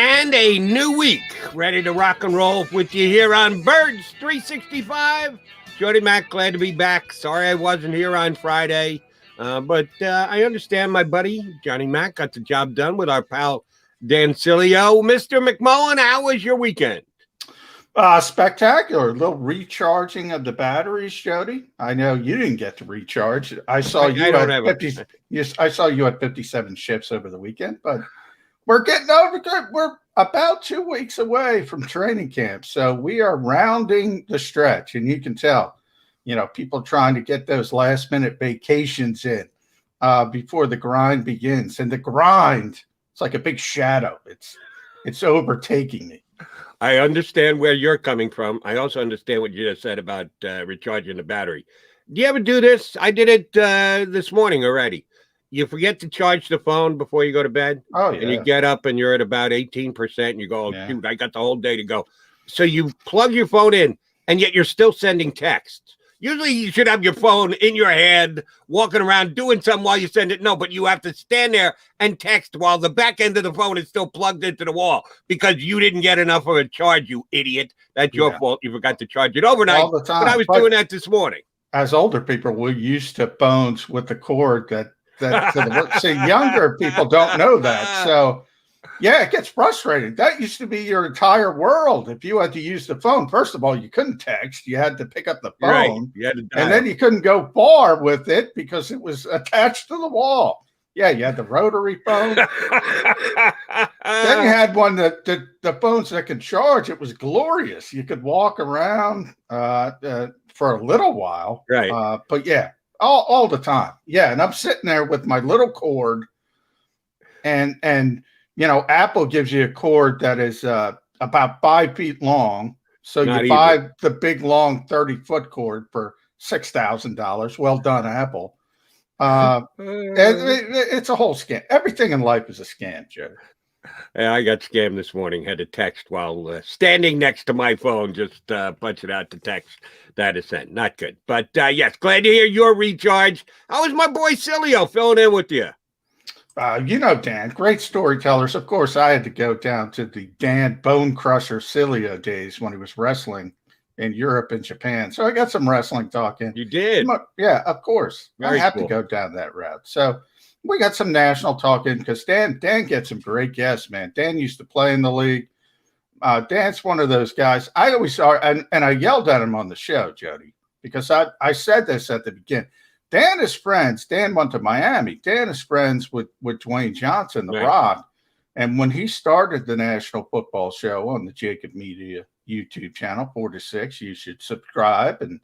And a new week, ready to rock and roll with you here on Birds 365. Jody Mack, glad to be back. Sorry I wasn't here on Friday, but I understand my buddy Johnny Mack got the job done with our pal Dan Sileo. Mr. McMullen, how was your weekend? Spectacular. A little recharging of the batteries, Jody. I know you didn't get to recharge. I saw you at 50. Yes, I saw you at 57 shifts over the weekend, but we're getting over good. We're about 2 weeks away from training camp, so we are rounding the stretch, and you can tell, people trying to get those last-minute vacations in before the grind begins. And the grind, it's like a big shadow. It's overtaking me. I understand where you're coming from. I also understand what you just said about recharging the battery. Do you ever do this? I did it this morning already. You forget to charge the phone before you go to bed. Oh, yeah. And you get up and you're at about 18%. And you go, shoot, I got the whole day to go. So you plug your phone in, and yet you're still sending texts. Usually you should have your phone in your hand, walking around doing something while you send it. No, but you have to stand there and text while the back end of the phone is still plugged into the wall because you didn't get enough of a charge, you idiot. That's your fault. You forgot to charge it overnight. All the time. But I was doing that this morning. As older people, we're used to phones with the cord that see, younger people don't know that. So, yeah, it gets frustrating. That used to be your entire world. If you had to use the phone, first of all, you couldn't text. You had to pick up the phone. Right. You had to dial. And then you couldn't go far with it because it was attached to the wall. Yeah, you had the rotary phone. Then you had one that the phones that could charge. It was glorious. You could walk around for a little while. Right. But, yeah. All the time. Yeah. And I'm sitting there with my little cord and Apple gives you a cord that is about 5 feet long. So you buy the big, long 30-foot cord for $6,000. Well done, Apple. And it's a whole scam. Everything in life is a scam, Joe. Yeah, I got scammed this morning. Had to text while standing next to my phone. Just punch it out to text that is sent. Not good. But yes, glad to hear your recharge. How was my boy Sileo filling in with you? Dan, great storytellers. Of course, I had to go down to the Dan Bone Crusher Sileo days when he was wrestling in Europe and Japan. So I got some wrestling talking. You did? Yeah, of course. Very I have cool. to go down that route. So we got some national talking because Dan gets some great guests, man. Dan used to play in the league. Dan's one of those guys. I always saw, and I yelled at him on the show, Jody, because I said this at the beginning. Dan is friends. Dan went to Miami. Dan is friends with Dwayne Johnson, The Rock. And when he started the National Football Show on the JAKIB Media YouTube channel, 4 to 6, you should subscribe. And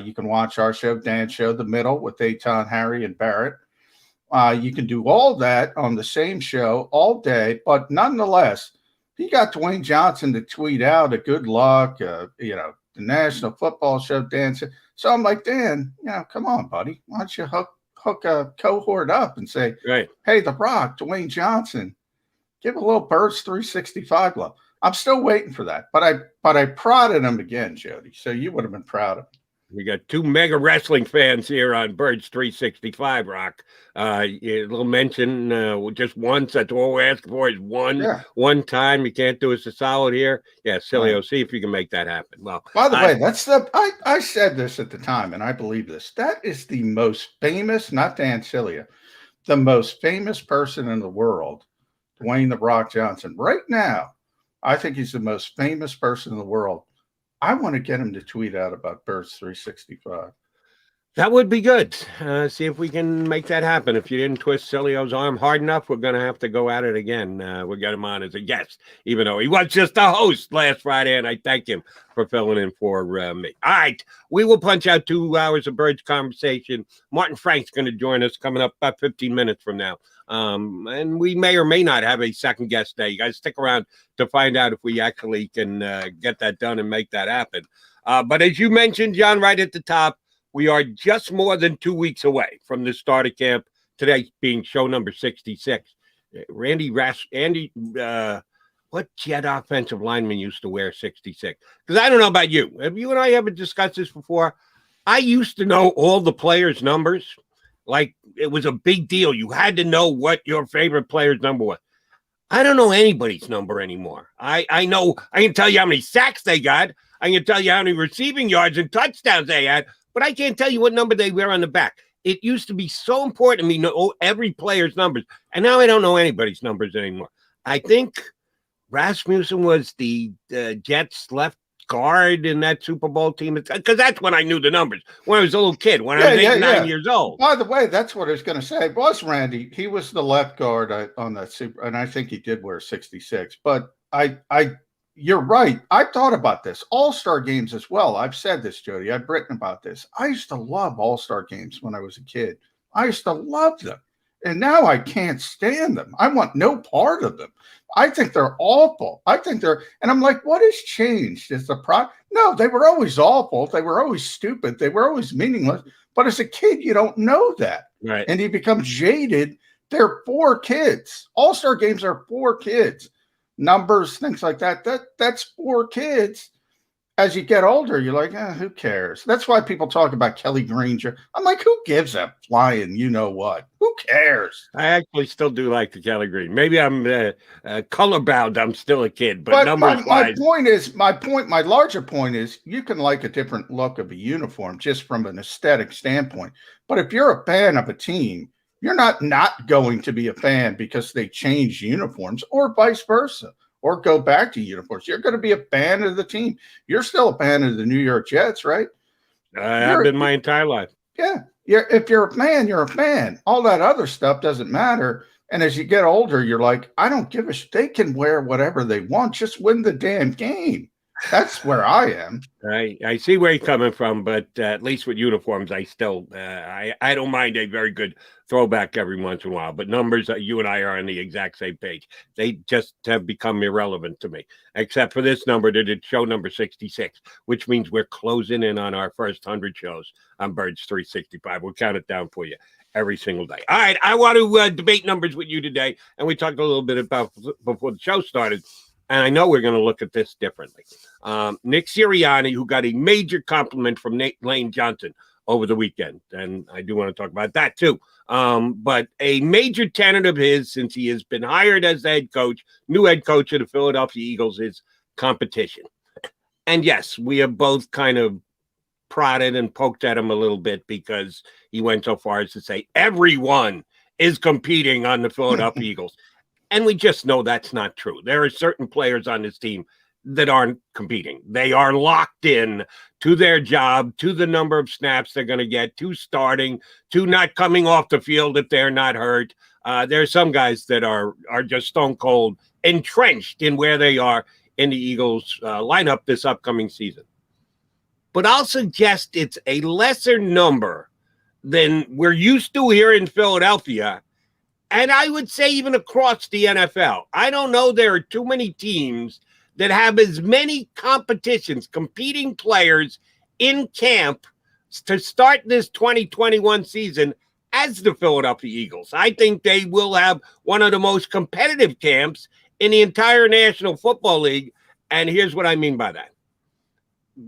you can watch our show, Dan's Show, The Middle, with Eitan, Harry, and Barrett. You can do all that on the same show all day. But nonetheless, he got Dwayne Johnson to tweet out a good luck, the National Football Show, Dan said. So I'm like, Dan, come on, buddy. Why don't you hook a cohort up and say, hey, The Rock, Dwayne Johnson, give a little Birds 365 love. I'm still waiting for that. But I prodded him again, Jody. So you would have been proud of him. We got 2 mega wrestling fans here on Birds 365, Rock. A little mention just once. That's all we're asking for is one time. You can't do us a solid here. Yeah, Sileo, see if you can make that happen. Well, by the way, I said this at the time, and I believe this. That is the most famous, not Dan Sileo, the most famous person in the world, Dwayne The Rock Johnson. Right now, I think he's the most famous person in the world. I want to get him to tweet out about Birds 365. That would be good. See if we can make that happen. If you didn't twist Sileo's arm hard enough, we're going to have to go at it again. We'll get him on as a guest, even though he was just a host last Friday, and I thank him for filling in for me. All right, we will punch out 2 hours of Birds conversation. Martin Frank's going to join us coming up about 15 minutes from now. And we may or may not have a second guest day. You guys stick around to find out if we actually can get that done and make that happen. But as you mentioned, John, right at the top, we are just more than 2 weeks away from the start of camp. Today being show number 66. What Jet offensive lineman used to wear 66? Because I don't know about you. Have you and I ever discussed this before? I used to know all the players' numbers. Like, it was a big deal. You had to know what your favorite player's number was. I don't know anybody's number anymore. I know, I can tell you how many sacks they got. I can tell you how many receiving yards and touchdowns they had, but I can't tell you what number they wear on the back. It used to be so important to me to know every player's numbers, and now I don't know anybody's numbers anymore. I think Rasmussen was the Jets left guard in that Super Bowl team, because that's when I knew the numbers, when I was a little kid, when I was 9 years old. By the way, that's what I was going to say. It was Randy. He was the left guard on that Super, and I think he did wear 66. But you're right. I've thought about this. All-Star games as well. I've said this, Jody. I've written about this. I used to love All-Star games when I was a kid. I used to love them. And now I can't stand them. I want no part of them. I think they're awful. And I'm like, what has changed? Is the No, they were always awful. They were always stupid. They were always meaningless. But as a kid, you don't know that. Right. And you become jaded. They're for kids. All-Star games are for kids. Numbers, things like that. That's for kids. As you get older, you're like, who cares? That's why people talk about Kelly Granger. I'm like, who gives a flying you know what? Who cares? I actually still do like the Kelly Green. Maybe I'm color bound. I'm still a kid, but numbers my larger point is you can like a different look of a uniform just from an aesthetic standpoint. But if you're a fan of a team, you're not going to be a fan because they change uniforms or vice versa. Or go back to uniforms. You're going to be a fan of the team. You're still a fan of the New York Jets, right? I've been my entire life. Yeah. If you're a fan, you're a fan. All that other stuff doesn't matter. And as you get older, you're like, I don't give a shit. They can wear whatever they want. Just win the damn game. That's where I am. I see where you're coming from, but at least with uniforms, I still I don't mind a very good throwback every once in a while. But numbers, you and I are on the exact same page. They just have become irrelevant to me, except for this number that it's show number 66, which means we're closing in on our first 100 shows on Birds 365. We'll count it down for you every single day. All right, I want to debate numbers with you today, and we talked a little bit about before the show started. And I know we're going to look at this differently. Nick Sirianni, who got a major compliment from Lane Johnson over the weekend. And I do want to talk about that too. But a major tenet of his, since he has been hired as the head coach, new head coach of the Philadelphia Eagles, is competition. And yes, we have both kind of prodded and poked at him a little bit because he went so far as to say everyone is competing on the Philadelphia Eagles. And we just know that's not true. There are certain players on this team that aren't competing. They are locked in to their job, to the number of snaps they're going to get, to starting, to not coming off the field if they're not hurt. There are some guys that are just stone cold entrenched in where they are in the Eagles lineup this upcoming season. But I'll suggest it's a lesser number than we're used to here in Philadelphia. And I would say even across the NFL. I don't know there are too many teams that have as many competitions, competing players in camp to start this 2021 season as the Philadelphia Eagles. I think they will have one of the most competitive camps in the entire National Football League. And here's what I mean by that.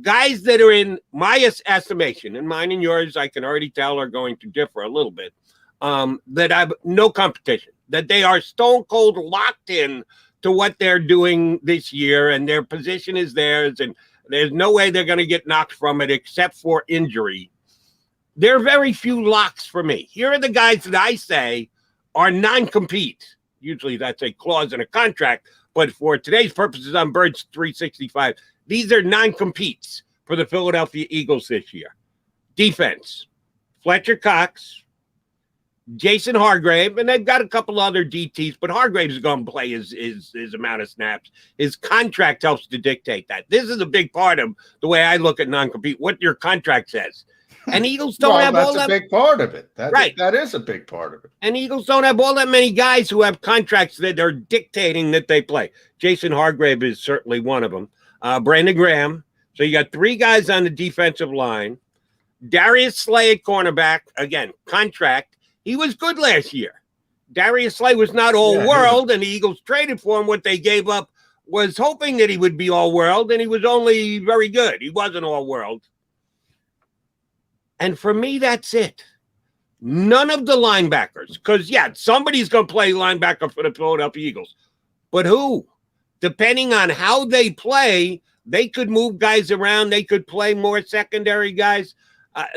Guys that are in my estimation, and mine and yours, I can already tell are going to differ a little bit. That have no competition, that they are stone cold locked in to what they're doing this year, and their position is theirs, and there's no way they're going to get knocked from it except for injury. There are very few locks for me. Here are the guys that I say are non-compete. Usually that's a clause in a contract, but for today's purposes on Birds 365, these are non-competes for the Philadelphia Eagles this year. Defense, Fletcher Cox, Jason Hargrave, and they've got a couple other DTs, but Hargrave's going to play his amount of snaps. His contract helps to dictate that. This is a big part of the way I look at non-compete, what your contract says. And Eagles don't have all that. That's a big part of it. Right. That is a big part of it. And Eagles don't have all that many guys who have contracts that are dictating that they play. Jason Hargrave is certainly one of them. Brandon Graham. So you got three guys on the defensive line. Darius Slay at cornerback. Again, contract. He was good last year. Darius Slay was not all-world, and the Eagles traded for him. What they gave up was hoping that he would be all-world, and he was only very good. He wasn't all-world. And for me, that's it. None of the linebackers, because, somebody's going to play linebacker for the Philadelphia Eagles. But who? Depending on how they play, they could move guys around. They could play more secondary guys.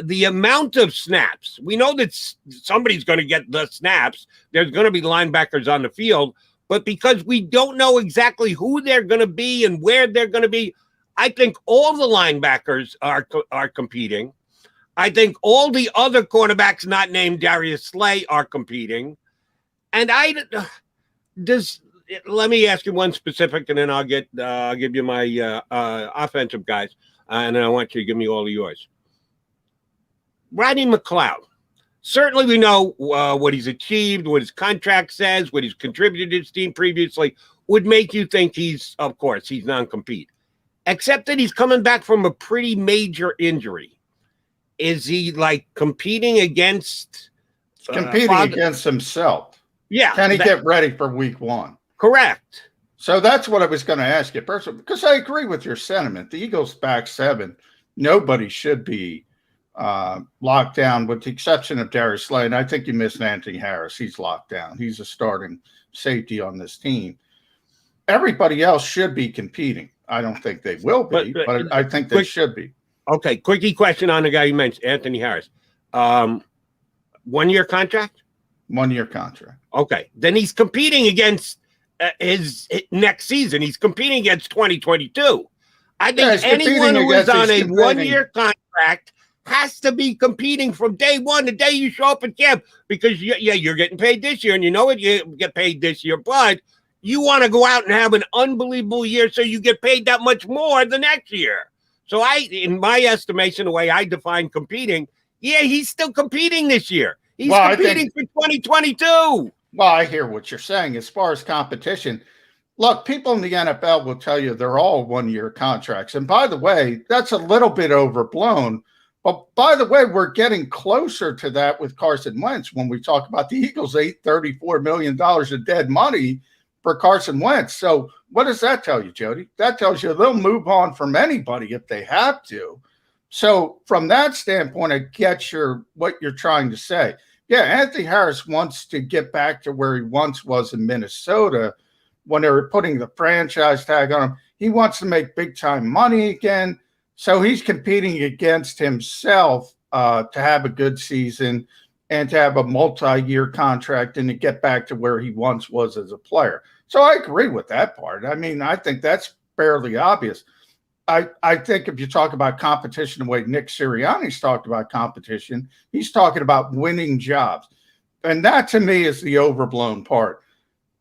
The amount of snaps, we know that somebody's going to get the snaps. There's going to be linebackers on the field. But because we don't know exactly who they're going to be and where they're going to be, I think all the linebackers are competing. I think all the other cornerbacks not named Darius Slay are competing. And let me ask you one specific, and then I'll give you my offensive guys, and then I want you to give me all of yours. Rodney McLeod. Certainly we know what he's achieved, what his contract says, what he's contributed to his team previously would make you think he's non-compete. Except that he's coming back from a pretty major injury. Is he like competing against against himself? Yeah. Can he get ready for week 1? Correct. So that's what I was going to ask you personally, because I agree with your sentiment. The Eagles back 7, nobody should be locked down with the exception of Darius Slay. And I think you missed Anthony Harris. He's locked down. He's a starting safety on this team. Everybody else should be competing. I don't think they will be, but I think they should be. Okay, quickie question on the guy you mentioned, Anthony Harris. 1-year contract? 1-year contract. Okay, then he's competing against his next season. He's competing against 2022. I think anyone who is on a 1-year contract has to be competing from day one, the day you show up at camp, because you're getting paid this year, and you know it, you get paid this year, but you want to go out and have an unbelievable year so you get paid that much more the next year. So in my estimation, the way I define competing, he's still competing this year. He's competing for 2022. Well, I hear what you're saying. As far as competition, look, people in the NFL will tell you they're all 1-year contracts. And by the way, that's a little bit overblown. But by the way, we're getting closer to that with Carson Wentz when we talk about the Eagles ate $34 million of dead money for Carson Wentz. So what does that tell you, Jody? That tells you they'll move on from anybody if they have to. So from that standpoint, I get what you're trying to say. Yeah, Anthony Harris wants to get back to where he once was in Minnesota when they were putting the franchise tag on him. He wants to make big-time money again. So he's competing against himself to have a good season and to have a multi-year contract and to get back to where he once was as a player. So I agree with that part. I mean, I think that's fairly obvious. I think if you talk about competition the way Nick Sirianni's talked about competition, he's talking about winning jobs. And that to me is the overblown part.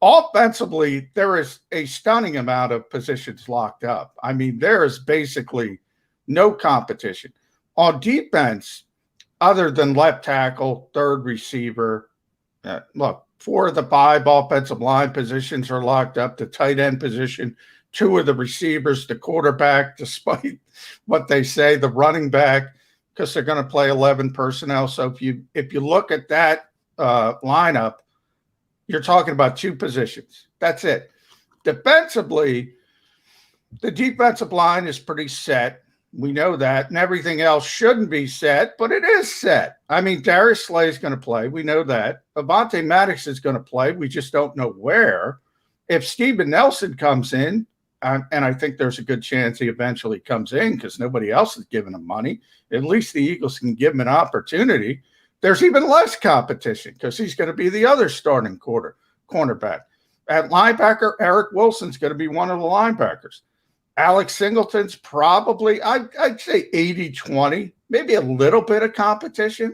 Offensively, there is a stunning amount of positions locked up. I mean, there is basically no competition. On defense, other than left tackle, third receiver, look, 4 of the 5 offensive line positions are locked up. The tight end position, 2 of the receivers, the quarterback, despite what they say, the running back, because they're going to play 11 personnel. So if you look at that lineup, you're talking about 2 positions. That's it. Defensively, the defensive line is pretty set. We know that, and everything else shouldn't be set, but it is set. I mean, Darius Slay is going to play. We know that. Avonte Maddox is going to play. We just don't know where. If Steven Nelson comes in, and I think there's a good chance he eventually comes in because nobody else is giving him money, at least the Eagles can give him an opportunity. There's even less competition because he's going to be the other starting cornerback. At linebacker, Eric Wilson's going to be one of the linebackers. Alex Singleton's probably, I'd say 80-20, maybe a little bit of competition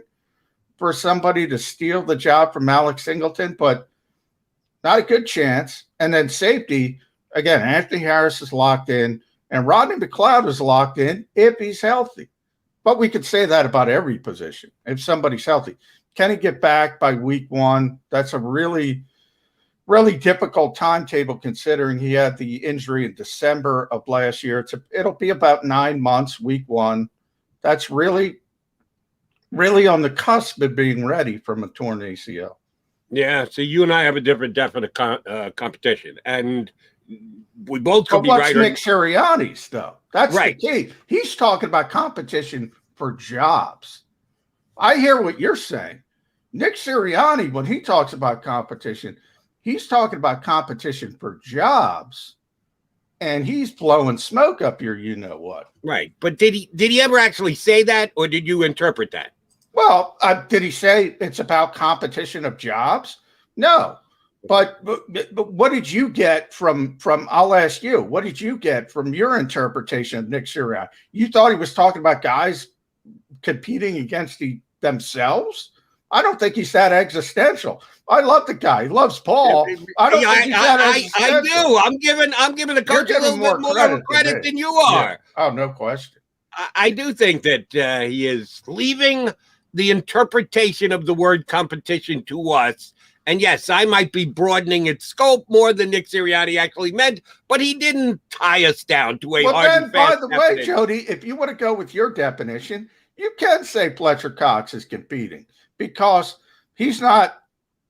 for somebody to steal the job from Alex Singleton, but not a good chance. And then safety, again, Anthony Harris is locked in, and Rodney McLeod is locked in if he's healthy. But we could say that about every position if somebody's healthy. Can he get back by week 1? That's a really difficult timetable considering he had the injury in December of last year. It'll be about 9 months, week 1. That's really on the cusp of being ready from a torn ACL. Yeah, so you and I have a different definite competition, and we both could be right. Nick Sirianni's though. That's right. The key. He's talking about competition for jobs. I hear what you're saying. Nick Sirianni, when he talks about competition, He's talking about competition for jobs, and he's blowing smoke up your you-know-what. Right. But did he ever actually say that, or did you interpret that? Well, did he say it's about competition of jobs? No. But what did you get from I'll ask you, what did you get from your interpretation of Nick Sirianni? You thought he was talking about guys competing against themselves? I don't think he's that existential. I love the guy. He loves Paul. I don't think he's that existential. I do. I'm giving the coach a little bit more credit than you are. Yeah. Oh, no question. I do think that he is leaving the interpretation of the word competition to us. And yes, I might be broadening its scope more than Nick Sirianni actually meant, but he didn't tie us down to a hard and fast by the way, Jody, if you want to go with your definition, you can say Fletcher Cox is competing because he's not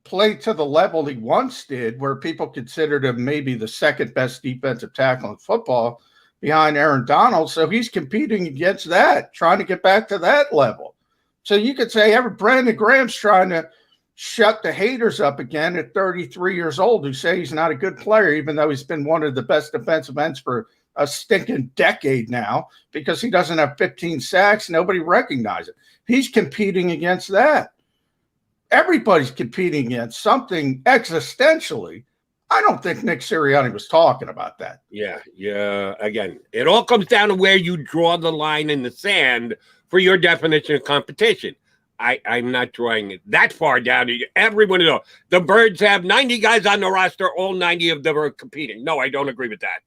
played to the level he once did, where people considered him maybe the second best defensive tackle in football behind Aaron Donald. So he's competing against that, trying to get back to that level. So you could say Brandon Graham's trying to shut the haters up again at 33 years old who say he's not a good player, even though he's been one of the best defensive ends for a stinking decade now because he doesn't have 15 sacks. Nobody recognizes it. He's competing against that. Everybody's competing against something existentially. I don't think Nick Sirianni was talking about that. Yeah. Again, it all comes down to where you draw the line in the sand for your definition of competition. I'm not drawing it that far down to everyone. The Birds have 90 guys on the roster, all 90 of them are competing. No, I don't agree with that.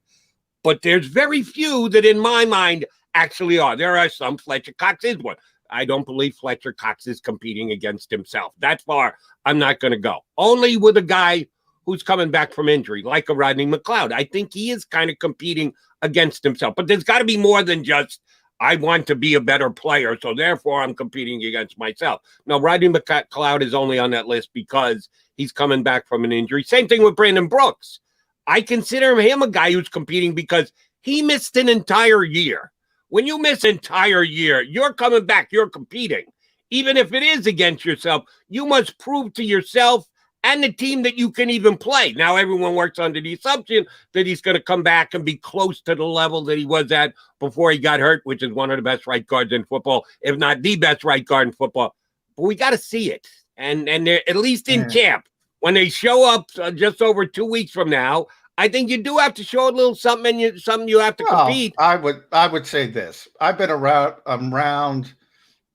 But there's very few that in my mind actually are. There are some. Fletcher Cox is one. I don't believe Fletcher Cox is competing against himself. That far, I'm not going to go. Only with a guy who's coming back from injury, like a Rodney McLeod. I think he is kind of competing against himself. But there's got to be more than just, I want to be a better player, so therefore I'm competing against myself. No, Rodney McLeod is only on that list because he's coming back from an injury. Same thing with Brandon Brooks. I consider him a guy who's competing because he missed an entire year. When you miss an entire year, you're coming back, you're competing. Even if it is against yourself, you must prove to yourself and the team that you can even play. Now, everyone works under the assumption that he's going to come back and be close to the level that he was at before he got hurt, which is one of the best right guards in football, if not the best right guard in football. But we got to see it. And they're, at least in camp, when they show up just over 2 weeks from now, I think you do have to show a little something, and something you have to compete. I would say this. I've been around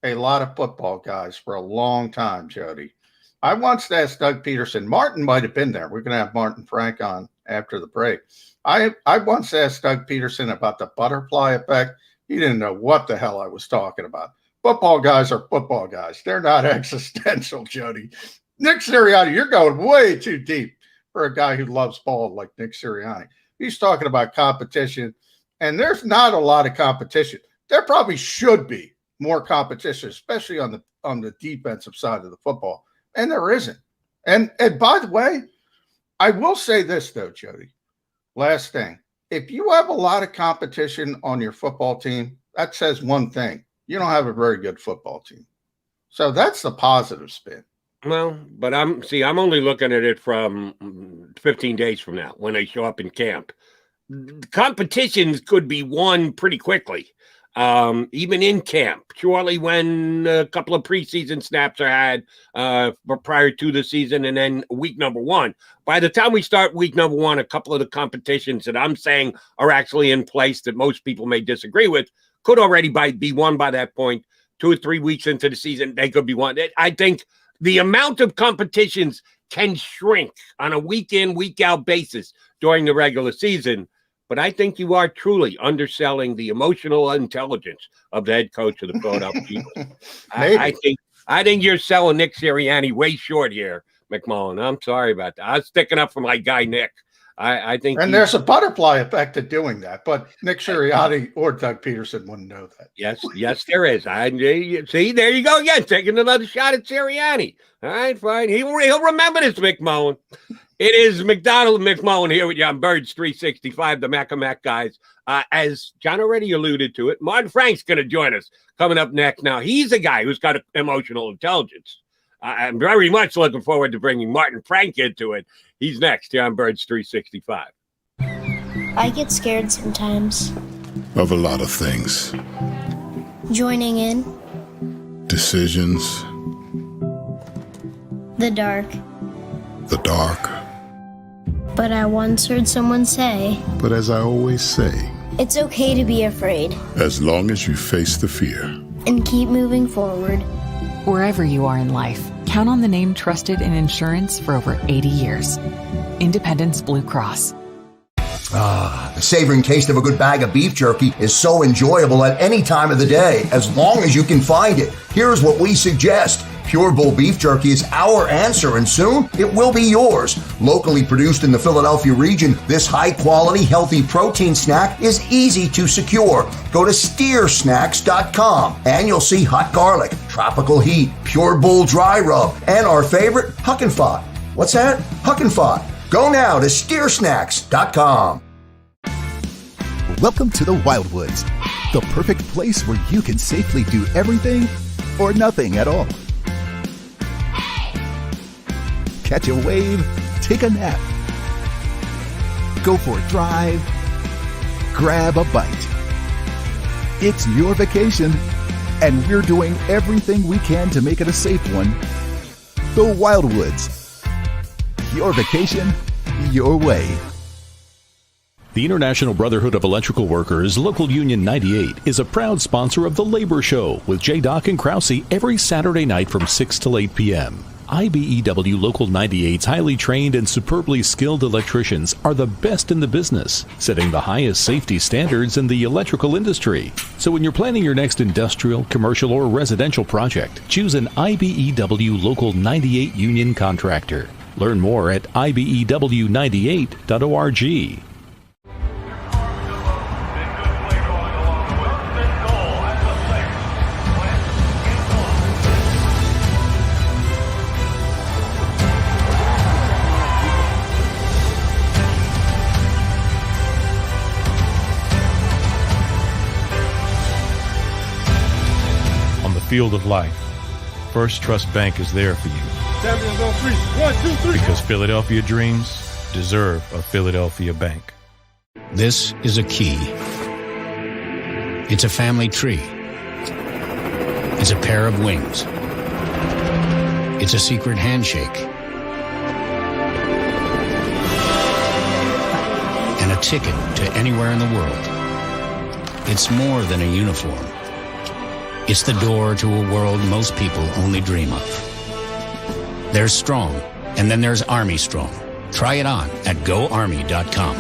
a lot of football guys for a long time, Jody. I once asked Doug Peterson, Martin might have been there. We're going to have Martin Frank on after the break. I once asked Doug Peterson about the butterfly effect. He didn't know what the hell I was talking about. Football guys are football guys. They're not existential, Jody. Nick Sirianni, you're going way too deep for a guy who loves ball like Nick Sirianni. He's talking about competition, and there's not a lot of competition. There probably should be more competition, especially on the defensive side of the football. And there isn't. And by the way, I will say this, though, Jody. Last thing. If you have a lot of competition on your football team, that says one thing. You don't have a very good football team. So that's the positive spin. Well, but I'm only looking at it from 15 days from now when they show up in camp. Competitions could be won pretty quickly. Even in camp, surely when a couple of preseason snaps are had prior to the season, and then week number one. By the time we start week number one, a couple of the competitions that I'm saying are actually in place that most people may disagree with could already be won by that point. 2 or 3 weeks into the season, they could be won. I think the amount of competitions can shrink on a week in, week out basis during the regular season. But I think you are truly underselling the emotional intelligence of the head coach of the Philadelphia Eagles. I think you're selling Nick Sirianni way short here, McMullen. I'm sorry about that. I was sticking up for my guy Nick. I think, and there's a butterfly effect to doing that, but Nick Sirianni or Doug Peterson wouldn't know that. Yes, there is. See, there you go again, taking another shot at Sirianni. All right, fine. He'll remember this, McMullen. It is McDonald and McMullen here with you on Birds 365, the Mac guys. As John already alluded to it, Martin Frank's going to join us coming up next. Now, he's a guy who's got emotional intelligence. I'm very much looking forward to bringing Martin Frank into it. He's next here on Birds 365. I get scared sometimes. Of a lot of things. Joining in. Decisions. The dark. The dark. But I once heard someone say, But as I always say, it's okay to be afraid. as long as you face the fear. And keep moving forward. Wherever you are in life, count on the name trusted in insurance for over 80 years. Independence Blue Cross. The savoring taste of a good bag of beef jerky is so enjoyable at any time of the day, as long as you can find it. Here's what we suggest. Pure Bull Beef Jerky is our answer, and soon it will be yours. Locally produced in the Philadelphia region, this high-quality, healthy protein snack is easy to secure. Go to steersnacks.com, and you'll see hot garlic, tropical heat, Pure Bull dry rub, and our favorite, Huck and Fod. What's that? Huck and Fod. Go now to steersnacks.com. Welcome to the Wildwoods, the perfect place where you can safely do everything or nothing at all. Catch a wave, take a nap, go for a drive, grab a bite. It's your vacation, and we're doing everything we can to make it a safe one. The Wildwoods. Your vacation, your way. The International Brotherhood of Electrical Workers, Local Union 98, is a proud sponsor of The Labor Show with J. Doc and Krause every Saturday night from 6 till 8 p.m. IBEW Local 98's highly trained and superbly skilled electricians are the best in the business, setting the highest safety standards in the electrical industry. So when you're planning your next industrial, commercial, or residential project, choose an IBEW Local 98 union contractor. Learn more at ibew98.org. Field of life, First Trust Bank is there for you. Champions on three. 1, 2, 3. Because Philadelphia dreams deserve a Philadelphia bank. This is a key. It's a family tree. It's a pair of wings. It's a secret handshake. And a ticket to anywhere in the world. It's more than a uniform. It's the door to a world most people only dream of. There's Strong, and then there's Army Strong. Try it on at GoArmy.com.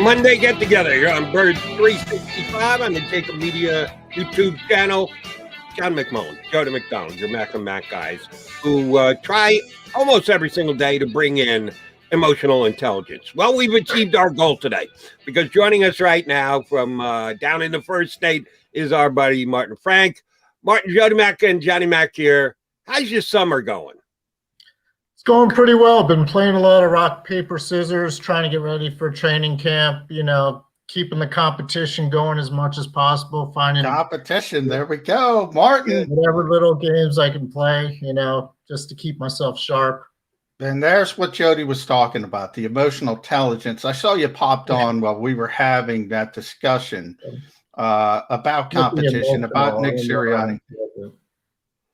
Monday get together here on Birds 365 on the JAKIB Media YouTube channel. John McMullen, Joe to McDonald, your Mac and Mac guys, who try almost every single day to bring in emotional intelligence. Well, we've achieved our goal today, because joining us right now from down in the first state is our buddy Martin Frank. Martin, Joe to Mac and Johnny Mac here. How's your summer going? It's going pretty well. Been playing a lot of rock, paper, scissors, trying to get ready for training camp, keeping the competition going as much as possible, finding competition. There we go, Martin. Whatever little games I can play, just to keep myself sharp. And there's what Jody was talking about, the emotional intelligence. I saw you popped on while we were having that discussion about competition, about Nick Sirianni.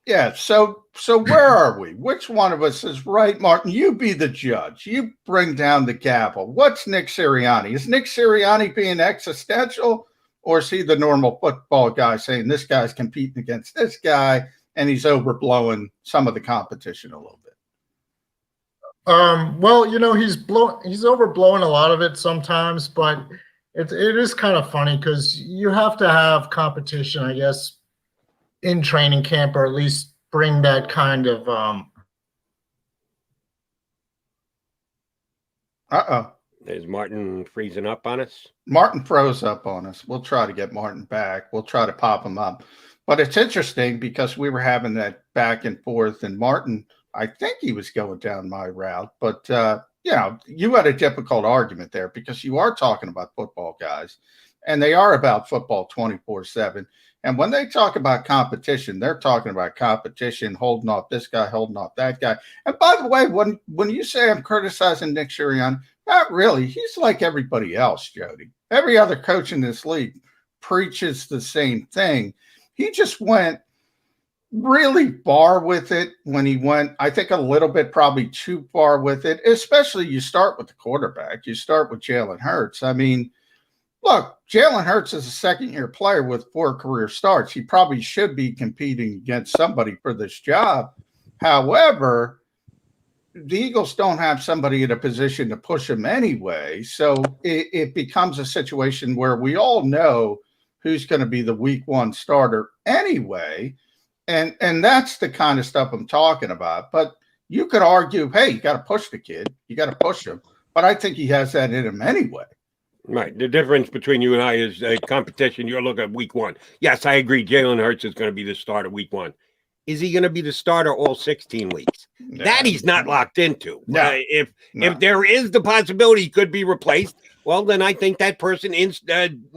Yeah, so where are we? Which one of us is right, Martin? You be the judge. You bring down the gavel. What's Nick Sirianni? Is Nick Sirianni being existential, or is he the normal football guy saying this guy's competing against this guy and he's overblowing some of the competition a little bit? Well, he's overblowing a lot of it sometimes, but it is kind of funny because you have to have competition, I guess, in training camp, or at least bring that kind of Is Martin freezing up on us? Martin froze up on us. We'll try to get Martin back. We'll try to pop him up. But it's interesting because we were having that back and forth, and Martin, I think he was going down my route, but you know, you had a difficult argument there because you are talking about football guys, and they are about football 24/7. And when they talk about competition, they're talking about competition, holding off this guy, holding off that guy. And by the way, when you say I'm criticizing Nick Sirianni, not really. He's like everybody else, Jody. Every other coach in this league preaches the same thing. He just went really far with it when he went, I think, a little bit probably too far with it, especially you start with the quarterback. You start with Jalen Hurts. I mean, look, Jalen Hurts is a second-year player with 4 career starts. He probably should be competing against somebody for this job. However, the Eagles don't have somebody in a position to push him anyway. So it becomes a situation where we all know who's going to be the week 1 starter anyway. And that's the kind of stuff I'm talking about. But you could argue, hey, you got to push the kid. You got to push him. But I think he has that in him anyway. Right. The difference between you and I is a competition. You're looking at week 1. Yes, I agree. Jalen Hurts is going to be the starter week 1. Is he going to be the starter all 16 weeks? No. That he's not locked into. No. If there is the possibility he could be replaced, well, then I think that person, as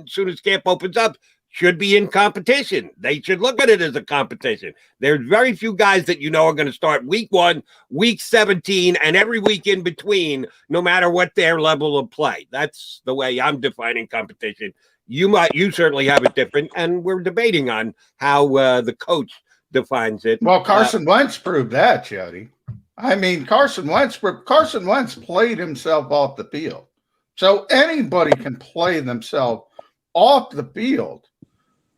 soon as camp opens up, should be in competition. They should look at it as a competition. There's very few guys that are going to start week 1, week 17, and every week in between, no matter what their level of play. That's the way I'm defining competition. You certainly have it different, and we're debating on how the coach defines it. Well, Carson Wentz proved that, Jody. I mean, Carson Wentz played himself off the field. So anybody can play themselves off the field.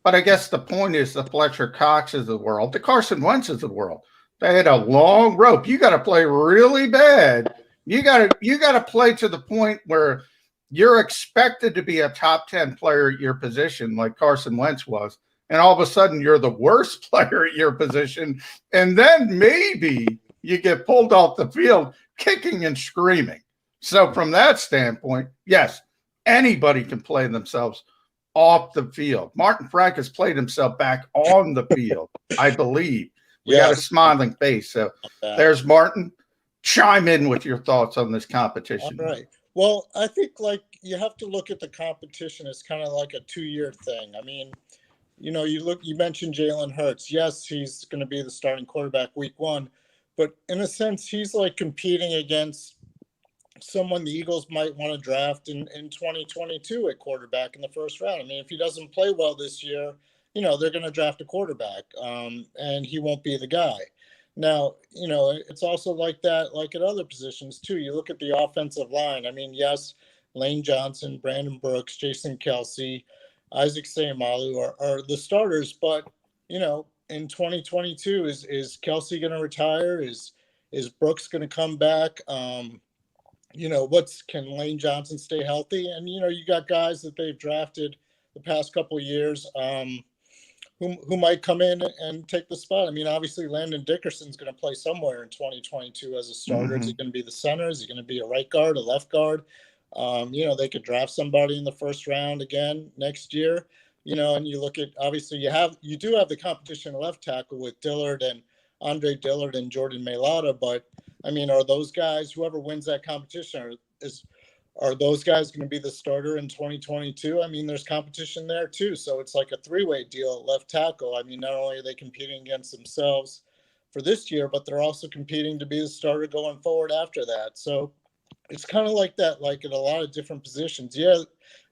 But I guess the point is the Fletcher Coxes of the world, the Carson Wentzes of the world. They had a long rope. You got to play really bad. You got to play to the point where you're expected to be a top 10 player at your position, like Carson Wentz was, and all of a sudden you're the worst player at your position, and then maybe you get pulled off the field kicking and screaming. So from that standpoint, yes, anybody can play themselves off the field. Martin Frank has played himself back on the field, I believe. We got a smiling face. So there's Martin. Chime in with your thoughts on this competition. All right. Well, I think you have to look at the competition as kind of like a 2-year thing. I mean, you mentioned Jalen Hurts. Yes, he's going to be the starting quarterback week 1, but in a sense, he's like competing against someone the Eagles might want to draft in 2022 at quarterback in the first round. I mean, if he doesn't play well this year, they're going to draft a quarterback, and he won't be the guy. Now, it's also like that, like at other positions too. You look at the offensive line. I mean, yes, Lane Johnson, Brandon Brooks, Jason Kelce, Isaac Seumalo are the starters, but in 2022, is Kelce going to retire? Is Brooks going to come back? Can Lane Johnson stay healthy? And, you got guys that they've drafted the past couple of years who might come in and take the spot. I mean, obviously, Landon Dickerson's going to play somewhere in 2022 as a starter. Mm-hmm. Is he going to be the center? Is he going to be a right guard, a left guard? They could draft somebody in the first round again next year. And you look at, obviously, you do have the competition left tackle with Dillard and Andre Dillard and Jordan Mailata, but I mean, are those guys, whoever wins that competition, are those guys going to be the starter in 2022? I mean, there's competition there too. So it's like a 3-way deal at left tackle. I mean, not only are they competing against themselves for this year, but they're also competing to be the starter going forward after that. So it's kind of like that, like at a lot of different positions. Yeah,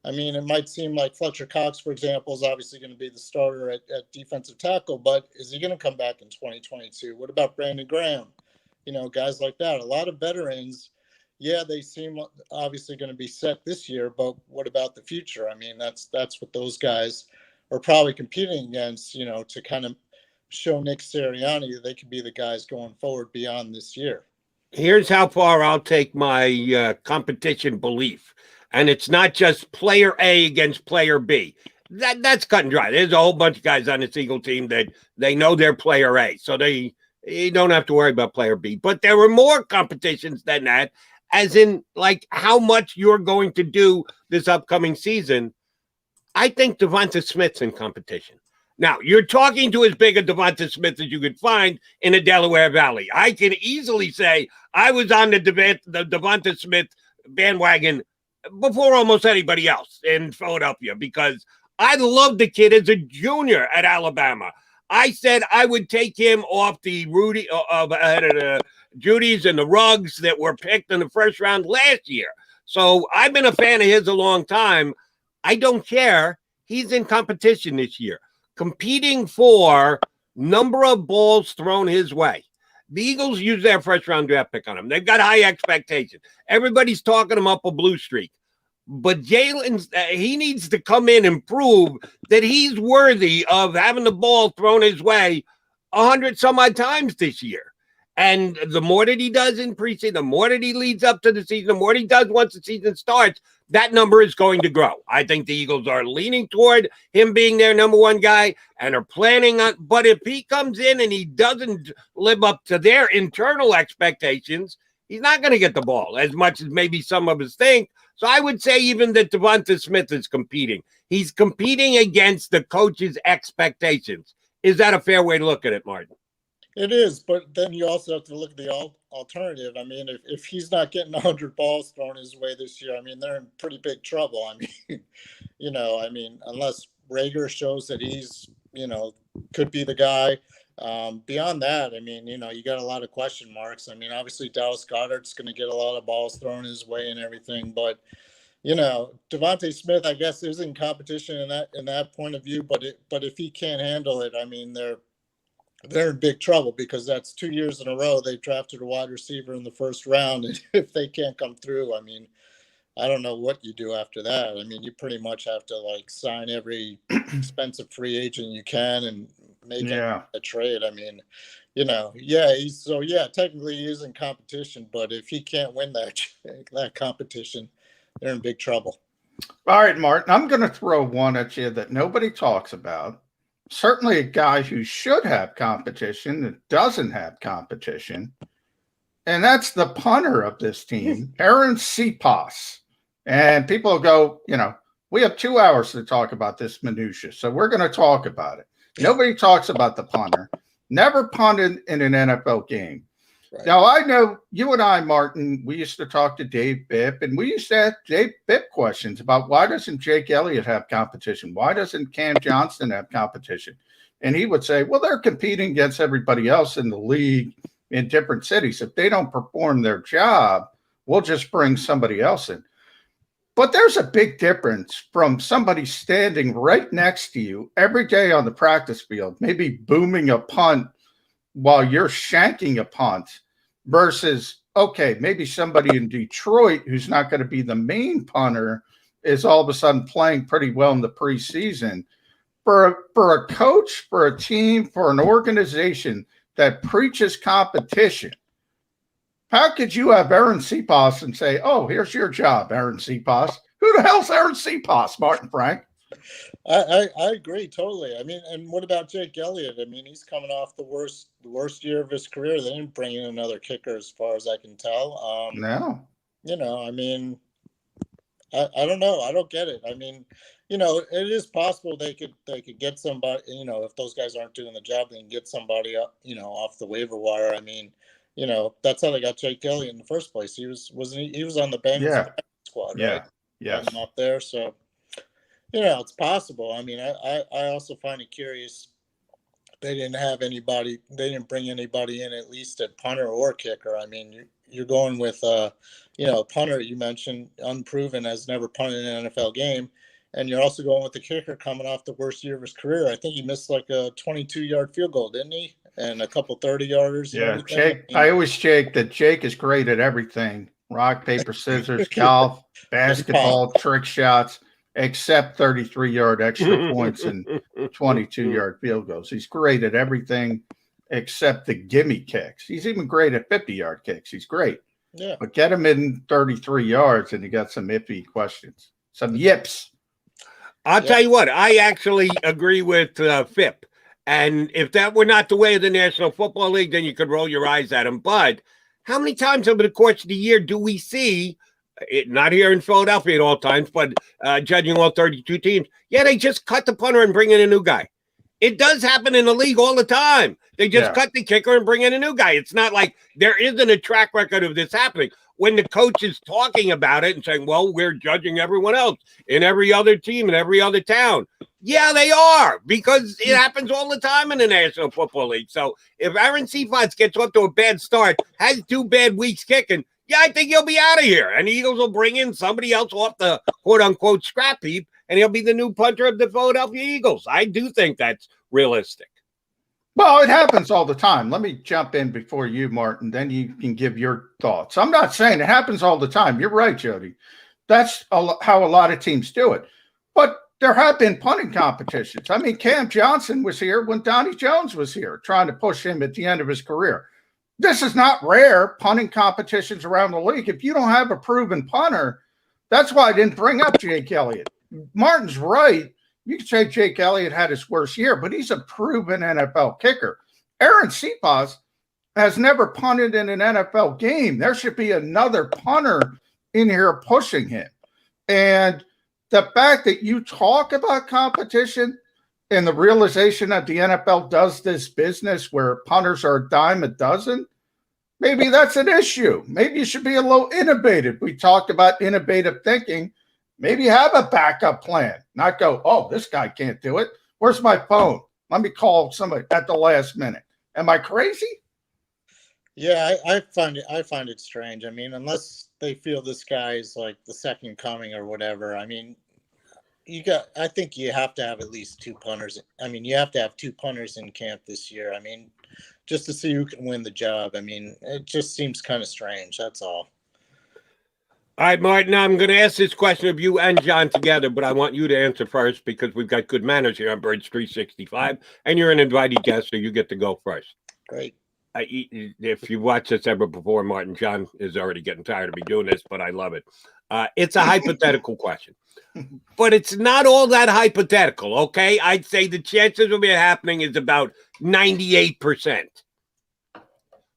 I mean, it might seem like Fletcher Cox, for example, is obviously going to be the starter at defensive tackle, but is he going to come back in 2022? What about Brandon Graham? Guys like that. A lot of veterans, yeah, they seem obviously going to be set this year, but what about the future? I mean, that's what those guys are probably competing against, to kind of show Nick Sirianni that they could be the guys going forward beyond this year. Here's how far I'll take my competition belief. And it's not just player A against player B. That's cut and dry. There's a whole bunch of guys on this Eagle team that they know they're player A. So you don't have to worry about player B. But there were more competitions than that, as in like how much you're going to do this upcoming season. I think Devonta Smith's in competition. Now, you're talking to as big a Devonta Smith as you could find in the Delaware Valley. I can easily say I was on the Devonta Smith bandwagon before almost anybody else in Philadelphia because I loved the kid as a junior at Alabama. I said I would take him off the ahead of the Judy's and the Ruggs that were picked in the first round last year. So I've been a fan of his a long time. I don't care. He's in competition this year, competing for number of balls thrown his way. The Eagles use their first-round draft pick on him. They've got high expectations. Everybody's talking him up a blue streak. But Jalen, he needs to come in and prove that he's worthy of having the ball thrown his way 100-some-odd times this year. And the more that he does in preseason, the more that he leads up to the season, the more he does once the season starts, that number is going to grow. I think the Eagles are leaning toward him being their number one guy and are planning on. But if he comes in and he doesn't live up to their internal expectations, he's not going to get the ball as much as maybe some of us think. So I would say even that Devonta Smith is competing. He's competing against the coach's expectations. Is that a fair way to look at it, Martin? It is, but then you also have to look at the alternative. I mean, if he's not getting 100 balls thrown his way this year, I mean, they're in pretty big trouble. I mean, unless Rager shows that he's, could be the guy. Beyond that, I mean, you got a lot of question marks. I mean, obviously Dallas Goedert's going to get a lot of balls thrown his way and everything, but Devonta Smith, I guess, is in competition in that point of view. But if he can't handle it, I mean, they're in big trouble because that's 2 years in a row they drafted a wide receiver in the first round, and if they can't come through, I mean, I don't know what you do after that. I mean, you pretty much have to sign every expensive free agent you can and make a trade. I mean, technically he is in competition, but if he can't win that competition, they're in big trouble. All right, Martin, I'm going to throw one at you that nobody talks about. Certainly a guy who should have competition that doesn't have competition, and that's the punter of this team, Aaron Cepas. And people go, we have 2 hours to talk about this minutia, so we're going to talk about it. Nobody talks about the punter. Never punted in an NFL game. Right. Now, I know you and I, Martin, we used to talk to Dave Bipp, and we used to ask Dave Bipp questions about why doesn't Jake Elliott have competition? Why doesn't Cam Johnston have competition? And he would say, well, they're competing against everybody else in the league in different cities. If they don't perform their job, we'll just bring somebody else in. But there's a big difference from somebody standing right next to you every day on the practice field, maybe booming a punt while you're shanking a punt versus, okay, maybe somebody in Detroit who's not going to be the main punter is all of a sudden playing pretty well in the preseason. For a coach, for a team, for an organization that preaches competition, how could you have Aaron Cepas and say, oh, here's your job, Aaron Cepas? Who the hell's Aaron Cepas, Martin Frank? I agree totally. I mean, and what about Jake Elliott? I mean, he's coming off the worst year of his career. They didn't bring in another kicker, as far as I can tell. No. I mean, I don't know. I don't get it. I mean, it is possible they could get somebody. If those guys aren't doing the job, they can get somebody up, off the waiver wire. I mean, that's how they got Jake Elliott in the first place. He was on the Bengals squad, right? Yes. Up there, so. It's possible. I mean, I also find it curious they didn't have anybody. They didn't bring anybody in, at least at punter or kicker. I mean, you're going with, punter you mentioned, unproven, has never punted in an NFL game. And you're also going with the kicker coming off the worst year of his career. I think he missed like a 22-yard field goal, didn't he? And a couple 30-yarders. Yeah, Jake. I always Jake that Jake is great at everything. Rock, paper, scissors, golf, basketball, trick shots. Except 33-yard extra points and 22-yard field goals. He's great at everything except the gimme kicks. He's even great at 50-yard kicks. He's great. Yeah. But get him in 33 yards and you got some iffy questions. Some yips. I'll tell you what, I actually agree with Phipp. And if that were not the way of the National Football League, then you could roll your eyes at him. But how many times over the course of the year do we see not here in Philadelphia at all times, but judging all 32 teams, they just cut the punter and bring in a new guy. It does happen in the league all the time. They just cut the kicker and bring in a new guy. It's not like there isn't a track record of this happening. When the coach is talking about it and saying, well, we're judging everyone else in every other team in every other town. Yeah, they are, because it happens all the time in the National Football League. So if Aaron Cephas gets off to a bad start, has 2 bad weeks kicking, yeah, I think he'll be out of here. And the Eagles will bring in somebody else off the quote-unquote scrap heap, and he'll be the new punter of the Philadelphia Eagles. I do think that's realistic. Well, it happens all the time. Let me jump in before you, Martin. Then you can give your thoughts. I'm not saying it happens all the time. You're right, Jody. That's how a lot of teams do it. But there have been punting competitions. I mean, Cam Johnson was here when Donnie Jones was here, trying to push him at the end of his career. This is not rare, punting competitions around the league. If you don't have a proven punter, that's why I didn't bring up Jake Elliott. Martin's right. You could say Jake Elliott had his worst year, but he's a proven NFL kicker. Aaron Cephas has never punted in an NFL game. There should be another punter in here pushing him. And the fact that you talk about competition and the realization that the NFL does this business where punters are a dime a dozen, maybe that's an issue. Maybe you should be a little innovative. We talked about innovative thinking. Maybe have a backup plan, not go, oh, this guy can't do it. Where's my phone? Let me call somebody at the last minute. Am I crazy? Yeah, I find it strange. I mean, unless they feel this guy is like the second coming or whatever. I mean, I think you have to have at least 2 punters. I mean, you have to have 2 punters in camp this year. I mean, just to see who can win the job. I mean, it just seems kind of strange. That's all. All right, Martin, I'm going to ask this question of you and John together, but I want you to answer first because we've got good manners here on Birds 365, and you're an invited guest, so you get to go first. Great. If you watch this ever before, Martin, John is already getting tired of me doing this, but I love it. It's a hypothetical question, but it's not all that hypothetical, okay? I'd say the chances of it happening is about 98%.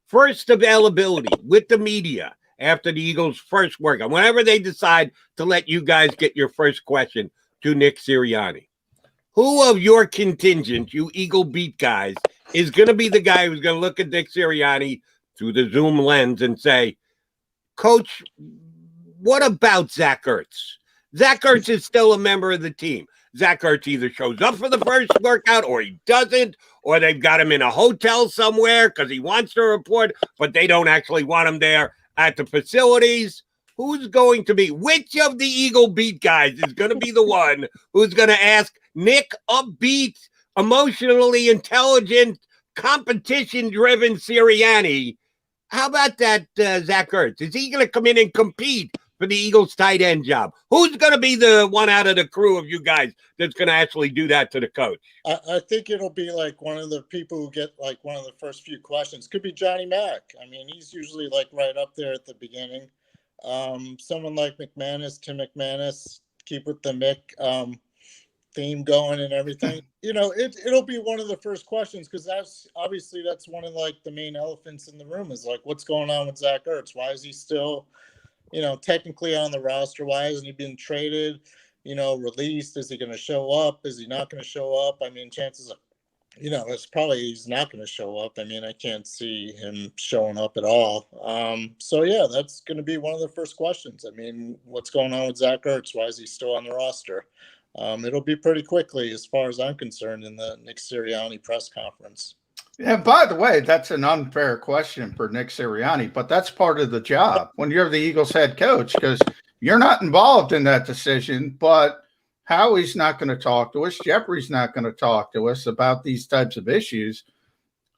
First availability with the media after the Eagles' first workout, whenever they decide to let you guys get your first question to Nick Sirianni. Who of your contingent, you Eagle beat guys, is going to be the guy who's going to look at Nick Sirianni through the Zoom lens and say, Coach, what about Zach Ertz? Zach Ertz is still a member of the team. Zach Ertz either shows up for the first workout or he doesn't, or they've got him in a hotel somewhere because he wants to report, but they don't actually want him there at the facilities. Who's going to be, which of the Eagle beat guys is going to be the one who's going to ask Nick upbeat, emotionally intelligent, competition-driven Sirianni, how about that Zach Ertz? Is he going to come in and compete for the Eagles tight end job? Who's going to be the one out of the crew of you guys that's going to actually do that to the coach? I think it'll be like one of the people who get like one of the first few questions. Could be Johnny Mack. I mean, he's usually like right up there at the beginning. Someone like McManus, Tim McManus, keep with the Mick theme going and everything. You know, it'll be one of the first questions because that's one of like the main elephants in the room is like, what's going on with Zach Ertz? Why is he still, you know, technically on the roster? Why hasn't he been traded? You know, released? Is he going to show up? Is he not going to show up? I mean, chances are, you know, it's probably he's not going to show up. I mean, I can't see him showing up at all. So, yeah, that's going to be one of the first questions. I mean, what's going on with Zach Ertz? Why is he still on the roster? It'll be pretty quickly, as far as I'm concerned, in the Nick Sirianni press conference. Yeah, by the way, that's an unfair question for Nick Sirianni, but that's part of the job when you're the Eagles head coach because you're not involved in that decision, but Howie's not going to talk to us. Jeffrey's not going to talk to us about these types of issues.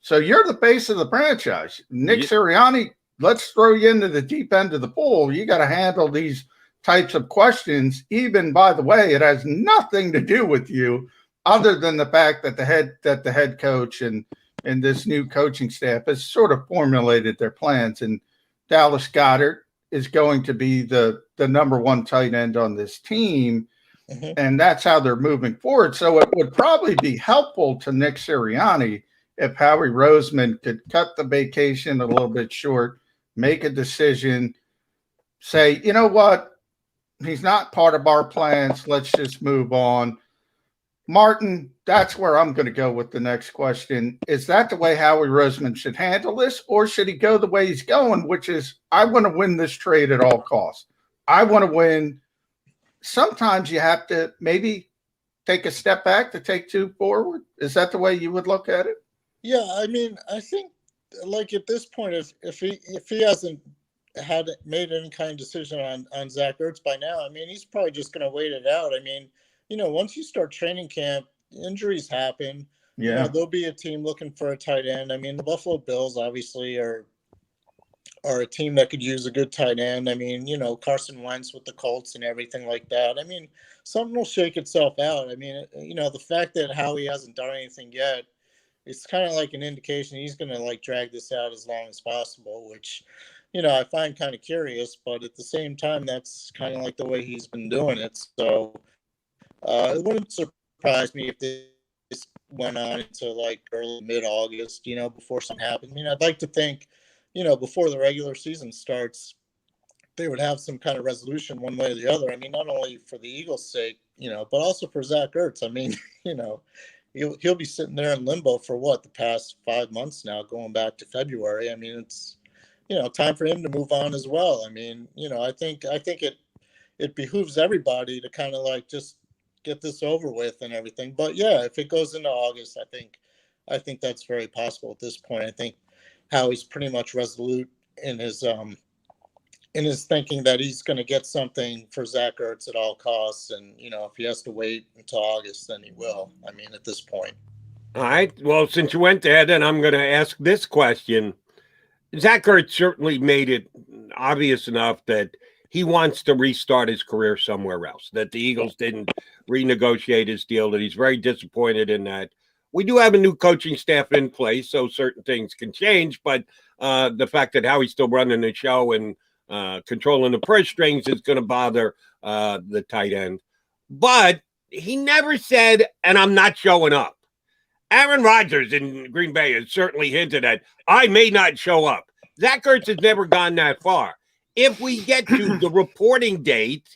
So you're the face of the franchise. Nick Sirianni, let's throw you into the deep end of the pool. You got to handle these types of questions. Even, by the way, it has nothing to do with you other than the fact that the head coach and this new coaching staff has sort of formulated their plans. And Dallas Goedert is going to be the number one tight end on this team. Mm-hmm. And that's how they're moving forward. So it would probably be helpful to Nick Sirianni if Howie Roseman could cut the vacation a little bit short, make a decision, say, you know what, he's not part of our plans. Let's just move on. Martin, that's where I'm going to go with the next question. Is that the way Howie Roseman should handle this, or should he go the way he's going, which is, I want to win this trade at all costs. I want to win. Sometimes you have to maybe take a step back to take two forward. Is that the way you would look at it? Yeah, I mean, I think like at this point, if he hasn't made any kind of decision on Zach Ertz by now, I mean, he's probably just going to wait it out. I mean, once you start training camp, injuries happen. Yeah, there'll be a team looking for a tight end. I mean, the Buffalo Bills obviously are a team that could use a good tight end. I mean, Carson Wentz with the Colts and everything like that. I mean, something will shake itself out. I mean, the fact that Howie hasn't done anything yet, it's kind of like an indication he's going to like drag this out as long as possible, which, I find kind of curious, but at the same time, that's kind of like the way he's been doing it. So it wouldn't surprise me if this went on into like early mid-August, before something happened. I mean, I'd like to think, before the regular season starts, they would have some kind of resolution one way or the other. I mean, not only for the Eagles' sake, but also for Zach Ertz. I mean, he'll be sitting there in limbo for the past 5 months now, going back to February. I mean, it's, time for him to move on as well. I mean, I think it behooves everybody to kind of like just get this over with and everything. But yeah, if it goes into August, I think that's very possible at this point. I think Howie's pretty much resolute in his thinking that he's going to get something for Zach Ertz at all costs. And, if he has to wait until August, then he will. I mean, at this point. All right. Well, since you went there, then I'm going to ask this question. Zach Ertz certainly made it obvious enough that he wants to restart his career somewhere else, that the Eagles didn't renegotiate his deal, that he's very disappointed in that. We do have a new coaching staff in place, so certain things can change, but the fact that Howie's still running the show and controlling the purse strings is going to bother the tight end. But he never said, and I'm not showing up. Aaron Rodgers in Green Bay has certainly hinted at, I may not show up. Zach Ertz has never gone that far. If we get to the reporting date,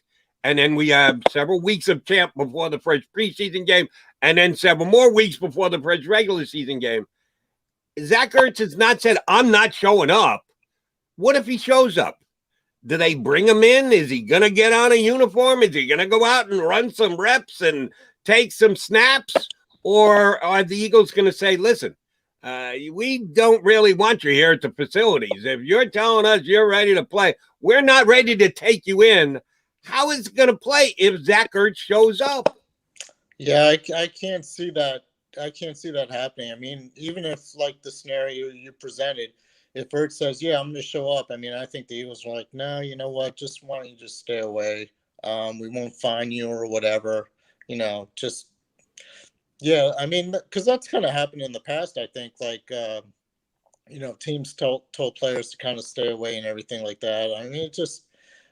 and then we have several weeks of camp before the first preseason game, and then several more weeks before the first regular season game, Zach Ertz has not said, I'm not showing up. What if he shows up? Do they bring him in? Is he going to get on a uniform? Is he going to go out and run some reps and take some snaps? Or are the Eagles going to say, listen, we don't really want you here at the facilities. If you're telling us you're ready to play, we're not ready to take you in. How is it going to play if Zach Ertz shows up? Yeah, I can't see that. I can't see that happening. I mean, even if like the scenario you presented, if Ertz says, yeah, I'm going to show up, I mean, I think the Eagles are like, no, you know what? Just why don't you just stay away? We won't fine you or whatever, just. Yeah, I mean, because that's kind of happened in the past, I think, like, teams told players to kind of stay away and everything like that. I mean, it just,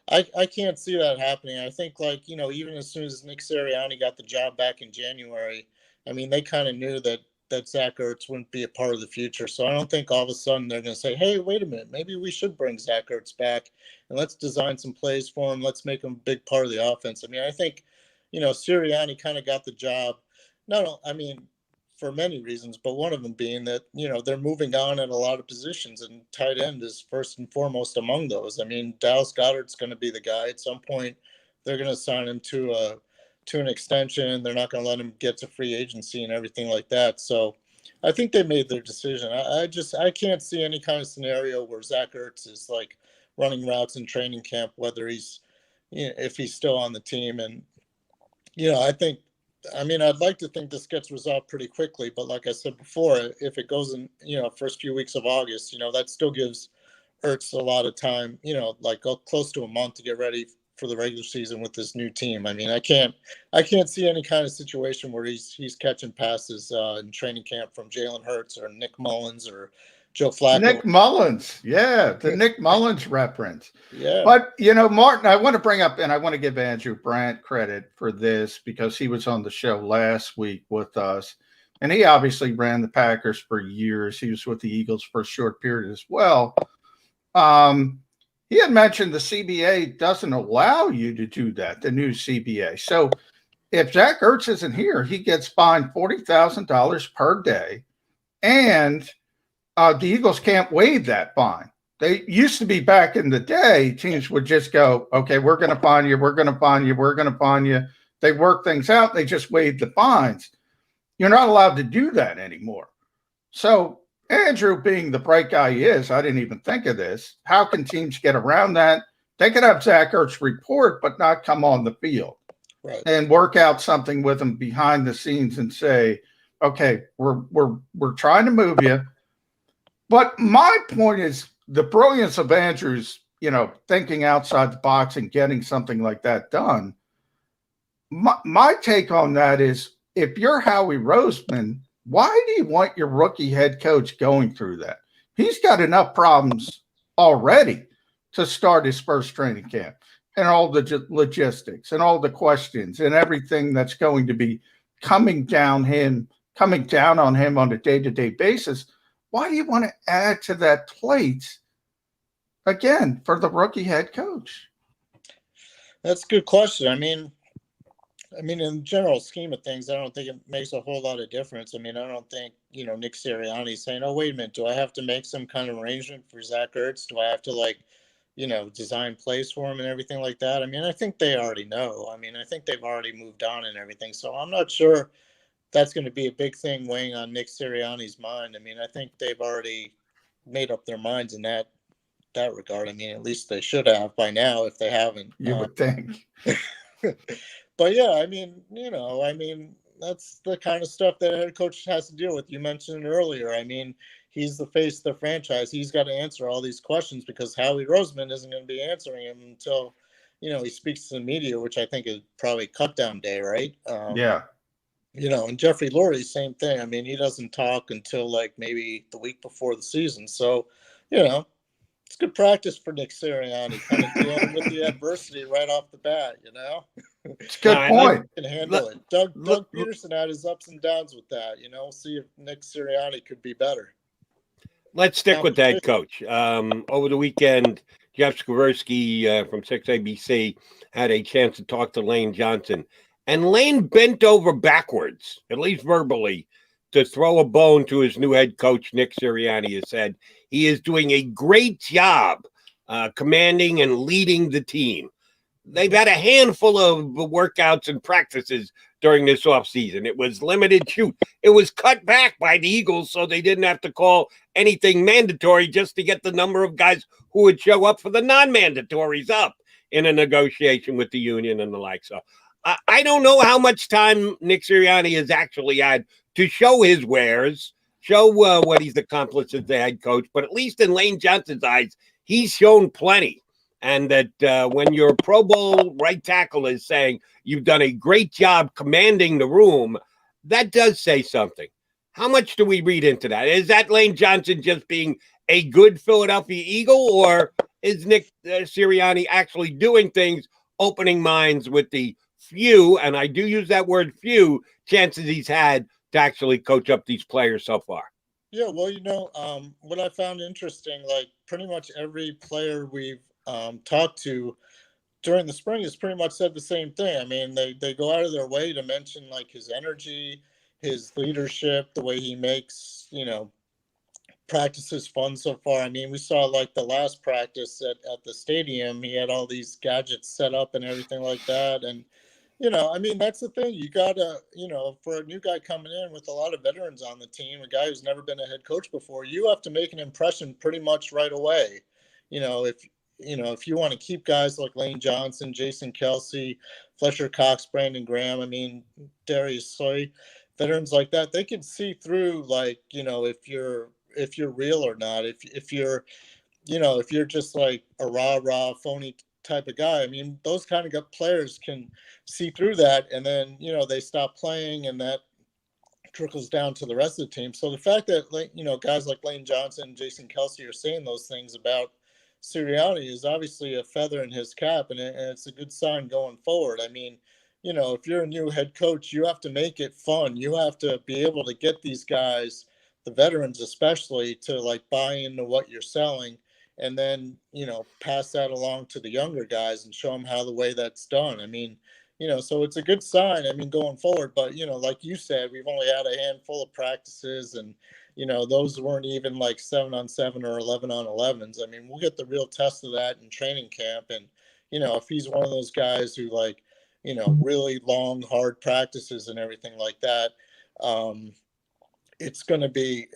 I can't see that happening. I think, like, even as soon as Nick Sirianni got the job back in January, I mean, they kind of knew that Zach Ertz wouldn't be a part of the future. So I don't think all of a sudden they're going to say, hey, wait a minute, maybe we should bring Zach Ertz back and let's design some plays for him. Let's make him a big part of the offense. I mean, I think, Sirianni kind of got the job. No, I mean, for many reasons, but one of them being that, they're moving on at a lot of positions, and tight end is first and foremost among those. I mean, Dallas Goedert's going to be the guy. At some point, they're going to sign him to an extension. They're not going to let him get to free agency and everything like that. So I think they made their decision. I can't see any kind of scenario where Zach Ertz is like running routes in training camp, whether he's, if he's still on the team. And, I'd like to think this gets resolved pretty quickly, but like I said before, if it goes in, first few weeks of August, that still gives Ertz a lot of time, like close to a month to get ready for the regular season with this new team. I mean, I can't see any kind of situation where he's catching passes in training camp from Jalen Hurts or Nick Mullins or Joe Flacco. Nick Mullins. Yeah, the Nick Mullins reference. Yeah. But, Martin, I want to bring up, and I want to give Andrew Brandt credit for this because he was on the show last week with us. And he obviously ran the Packers for years. He was with the Eagles for a short period as well. He had mentioned the CBA doesn't allow you to do that, the new CBA. So if Zach Ertz isn't here, he gets fined $40,000 per day, and the Eagles can't waive that fine. They used to be back in the day, teams would just go, okay, we're going to fine you, we're going to fine you, we're going to fine you. They work things out. They just waive the fines. You're not allowed to do that anymore. So Andrew, being the bright guy he is, I didn't even think of this. How can teams get around that? They could have Zach Ertz report, but not come on the field. Right. And work out something with him behind the scenes and say, okay, we're trying to move you. But my point is the brilliance of Andrew's, thinking outside the box and getting something like that done. My take on that is, if you're Howie Roseman, why do you want your rookie head coach going through that? He's got enough problems already to start his first training camp, and all the logistics and all the questions and everything that's going to be coming down on him on a day-to-day basis. Why do you want to add to that plate again for the rookie head coach? That's a good question. I mean, in the general scheme of things, I don't think it makes a whole lot of difference. I mean, I don't think, Nick Sirianni is saying, oh, wait a minute, do I have to make some kind of arrangement for Zach Ertz? Do I have to, design plays for him and everything like that? I mean, I think they already know. I mean, I think they've already moved on and everything. So I'm not sure that's going to be a big thing weighing on Nick Sirianni's mind. I mean, I think they've already made up their minds in that regard. I mean, at least they should have by now if they haven't. You would think. But yeah, I mean, that's the kind of stuff that a head coach has to deal with. You mentioned it earlier. I mean, he's the face of the franchise. He's got to answer all these questions because Howie Roseman isn't going to be answering him until, he speaks to the media, which I think is probably cut down day, right? Yeah. And Jeffrey Lurie, same thing. I mean, he doesn't talk until maybe the week before the season. So, it's good practice for Nick Sirianni, kind of dealing with the adversity right off the bat, It's a good point. He can handle it. Doug Peterson had his ups and downs with that, See if Nick Sirianni could be better. Let's stick with that, Coach. Over the weekend, Jeff Skwersky from 6ABC had a chance to talk to Lane Johnson. And Lane bent over backwards, at least verbally, to throw a bone to his new head coach, Nick Sirianni. Has said he is doing a great job commanding and leading the team. They've had a handful of workouts and practices during this offseason. It was limited shoot. It was cut back by the Eagles so they didn't have to call anything mandatory just to get the number of guys who would show up for the non-mandatories up in a negotiation with the union and the like. So I don't know how much time Nick Sirianni has actually had to show his wares, show what he's accomplished as the head coach, but at least in Lane Johnson's eyes, he's shown plenty. And that when your Pro Bowl right tackle is saying you've done a great job commanding the room, that does say something. How much do we read into that? Is that Lane Johnson just being a good Philadelphia Eagle, or is Nick Sirianni actually doing things, opening minds with the few, and I do use that word few, chances he's had to actually coach up these players so far? Yeah, well, what I found interesting, pretty much every player we've talked to during the spring has pretty much said the same thing. I mean, they go out of their way to mention his energy, his leadership, the way he makes, practices fun so far. I mean, we saw the last practice at the stadium, he had all these gadgets set up and everything like that. And, that's the thing. You gotta, for a new guy coming in with a lot of veterans on the team, a guy who's never been a head coach before, you have to make an impression pretty much right away. If you want to keep guys like Lane Johnson, Jason Kelce, Fletcher Cox, Brandon Graham, Darius Slay, veterans like that, they can see through, if you're real or not. If you're just a rah-rah phony type of guy, those kind of players can see through that, and then, they stop playing, and that trickles down to the rest of the team. So the fact that, guys like Lane Johnson and Jason Kelce are saying those things about Sirianni is obviously a feather in his cap, and it's a good sign going forward. If you're a new head coach, you have to make it fun. You have to be able to get these guys, the veterans especially, to buy into what you're selling, and then, pass that along to the younger guys and show them how the way that's done. so it's a good sign, I mean, going forward. But, like you said, we've only had a handful of practices, and, those weren't even like 7-on-7 or 11-on-11s. I mean, we'll get the real test of that in training camp. And, if he's one of those guys who really long, hard practices and everything like that, it's going to be,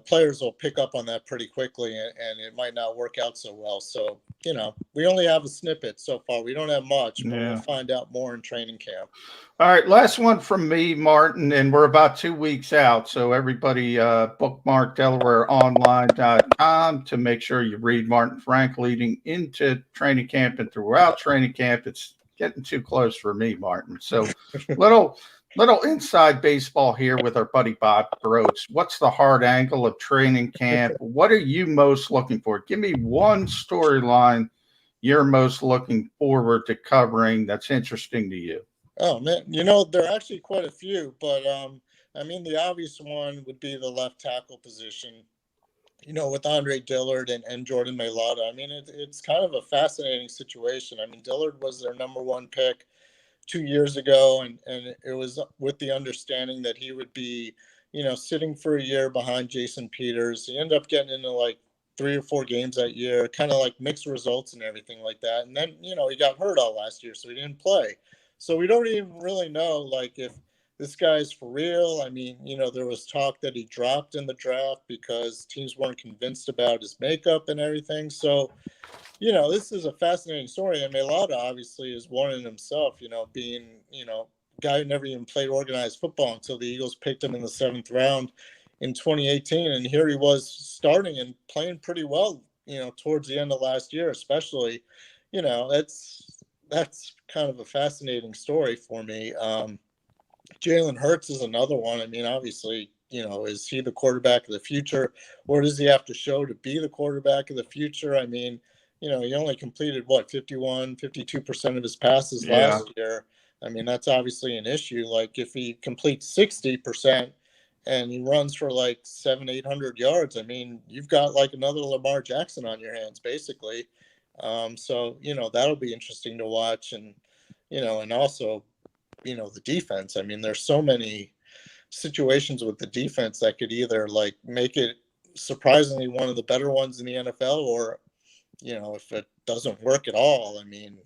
players will pick up on that pretty quickly, and it might not work out so well. So, we only have a snippet so far. We don't have much, but we'll find out more in training camp. All right, last one from me, Martin, and we're about 2 weeks out. So everybody bookmark DelawareOnline.com to make sure you read Martin Frank leading into training camp and throughout training camp. It's getting too close for me, Martin. So little inside baseball here with our buddy Bob Groats. What's the hard angle of training camp? What are you most looking for? Give me one storyline you're most looking forward to covering that's interesting to you. Oh, man, there are actually quite a few, but I mean, the obvious one would be the left tackle position, with Andre Dillard and Jordan Mailata. I mean, it's kind of a fascinating situation. I mean, Dillard was their number one pick 2 years ago, and it was with the understanding that he would be, sitting for a year behind Jason Peters. He ended up getting into like 3 or 4 games that year, kind of like mixed results and everything like that. And then, he got hurt all last year, so he didn't play. So we don't even really know, like, if this guy's for real. I mean, there was talk that he dropped in the draft because teams weren't convinced about his makeup and everything. So, this is a fascinating story. And Mailata obviously is one in himself, being, guy who never even played organized football until the Eagles picked him in the 7th round in 2018. And here he was starting and playing pretty well, towards the end of last year, especially. That's kind of a fascinating story for me. Jalen Hurts is another one. I mean, obviously, is he the quarterback of the future, or does he have to show to be the quarterback of the future? I mean, he only completed 52% of his passes last year. I mean, that's obviously an issue. Like, if he completes 60% and he runs for like 700-800 yards, I mean, you've got like another Lamar Jackson on your hands, basically. So, that'll be interesting to watch. And, and also, the defense. I mean, there's so many situations with the defense that could either like make it surprisingly one of the better ones in the NFL, or, if it doesn't work at all, I mean,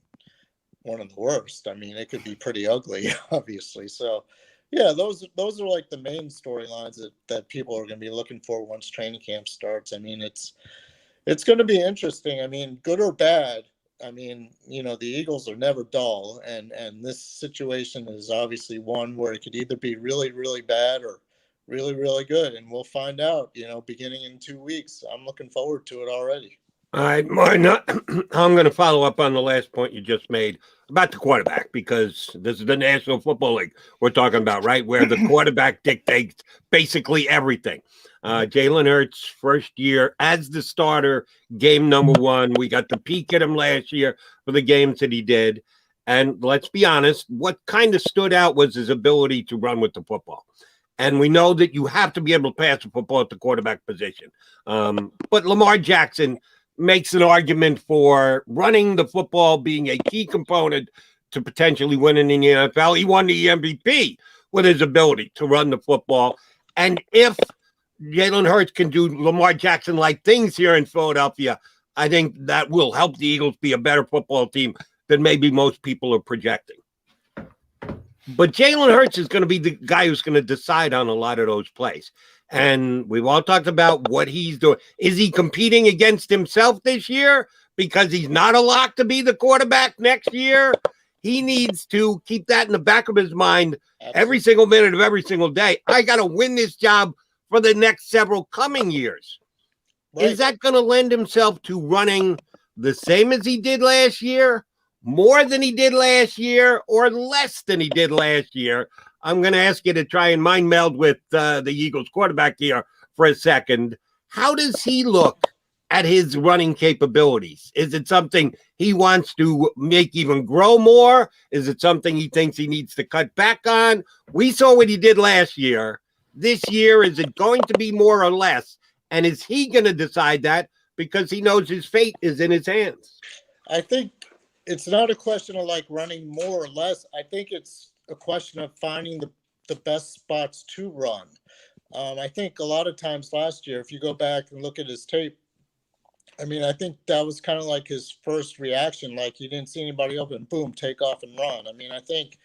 one of the worst. I mean, it could be pretty ugly, obviously. So, yeah, those are like the main storylines that people are going to be looking for once training camp starts. I mean, it's going to be interesting. I mean, good or bad. I mean, the Eagles are never dull, and this situation is obviously one where it could either be really, really bad or really, really good, and we'll find out, beginning in 2 weeks. I'm looking forward to it already. All right, Martin, I'm going to follow up on the last point you just made about the quarterback, because this is the National Football League we're talking about, right, where the quarterback dictates basically everything. Jalen Hurts, first year as the starter, game number 1. We got the peek at him last year for the games that he did. And let's be honest, what kind of stood out was his ability to run with the football. And we know that you have to be able to pass the football at the quarterback position. But Lamar Jackson makes an argument for running the football being a key component to potentially winning in the NFL. He won the MVP with his ability to run the football. And if Jalen Hurts can do Lamar Jackson-like things here in Philadelphia, I think that will help the Eagles be a better football team than maybe most people are projecting. But Jalen Hurts is going to be the guy who's going to decide on a lot of those plays. And we've all talked about what he's doing. Is he competing against himself this year because he's not a lock to be the quarterback next year? He needs to keep that in the back of his mind every single minute of every single day. I got to win this job for the next several coming years. Right. Is that going to lend himself to running the same as he did last year, more than he did last year, or less than he did last year? I'm going to ask you to try and mind meld with the Eagles quarterback here for a second. How does he look at his running capabilities? Is it something he wants to make even grow more? Is it something he thinks he needs to cut back on? We saw what he did last year. This year, is it going to be more or less? And is he going to decide that because he knows his fate is in his hands? I think it's not a question of like running more or less. I think it's a question of finding the best spots to run. I think a lot of times last year, if you go back and look at his tape, I mean, I think that was kind of like his first reaction. Like he didn't see anybody open, boom, take off and run. I mean, I think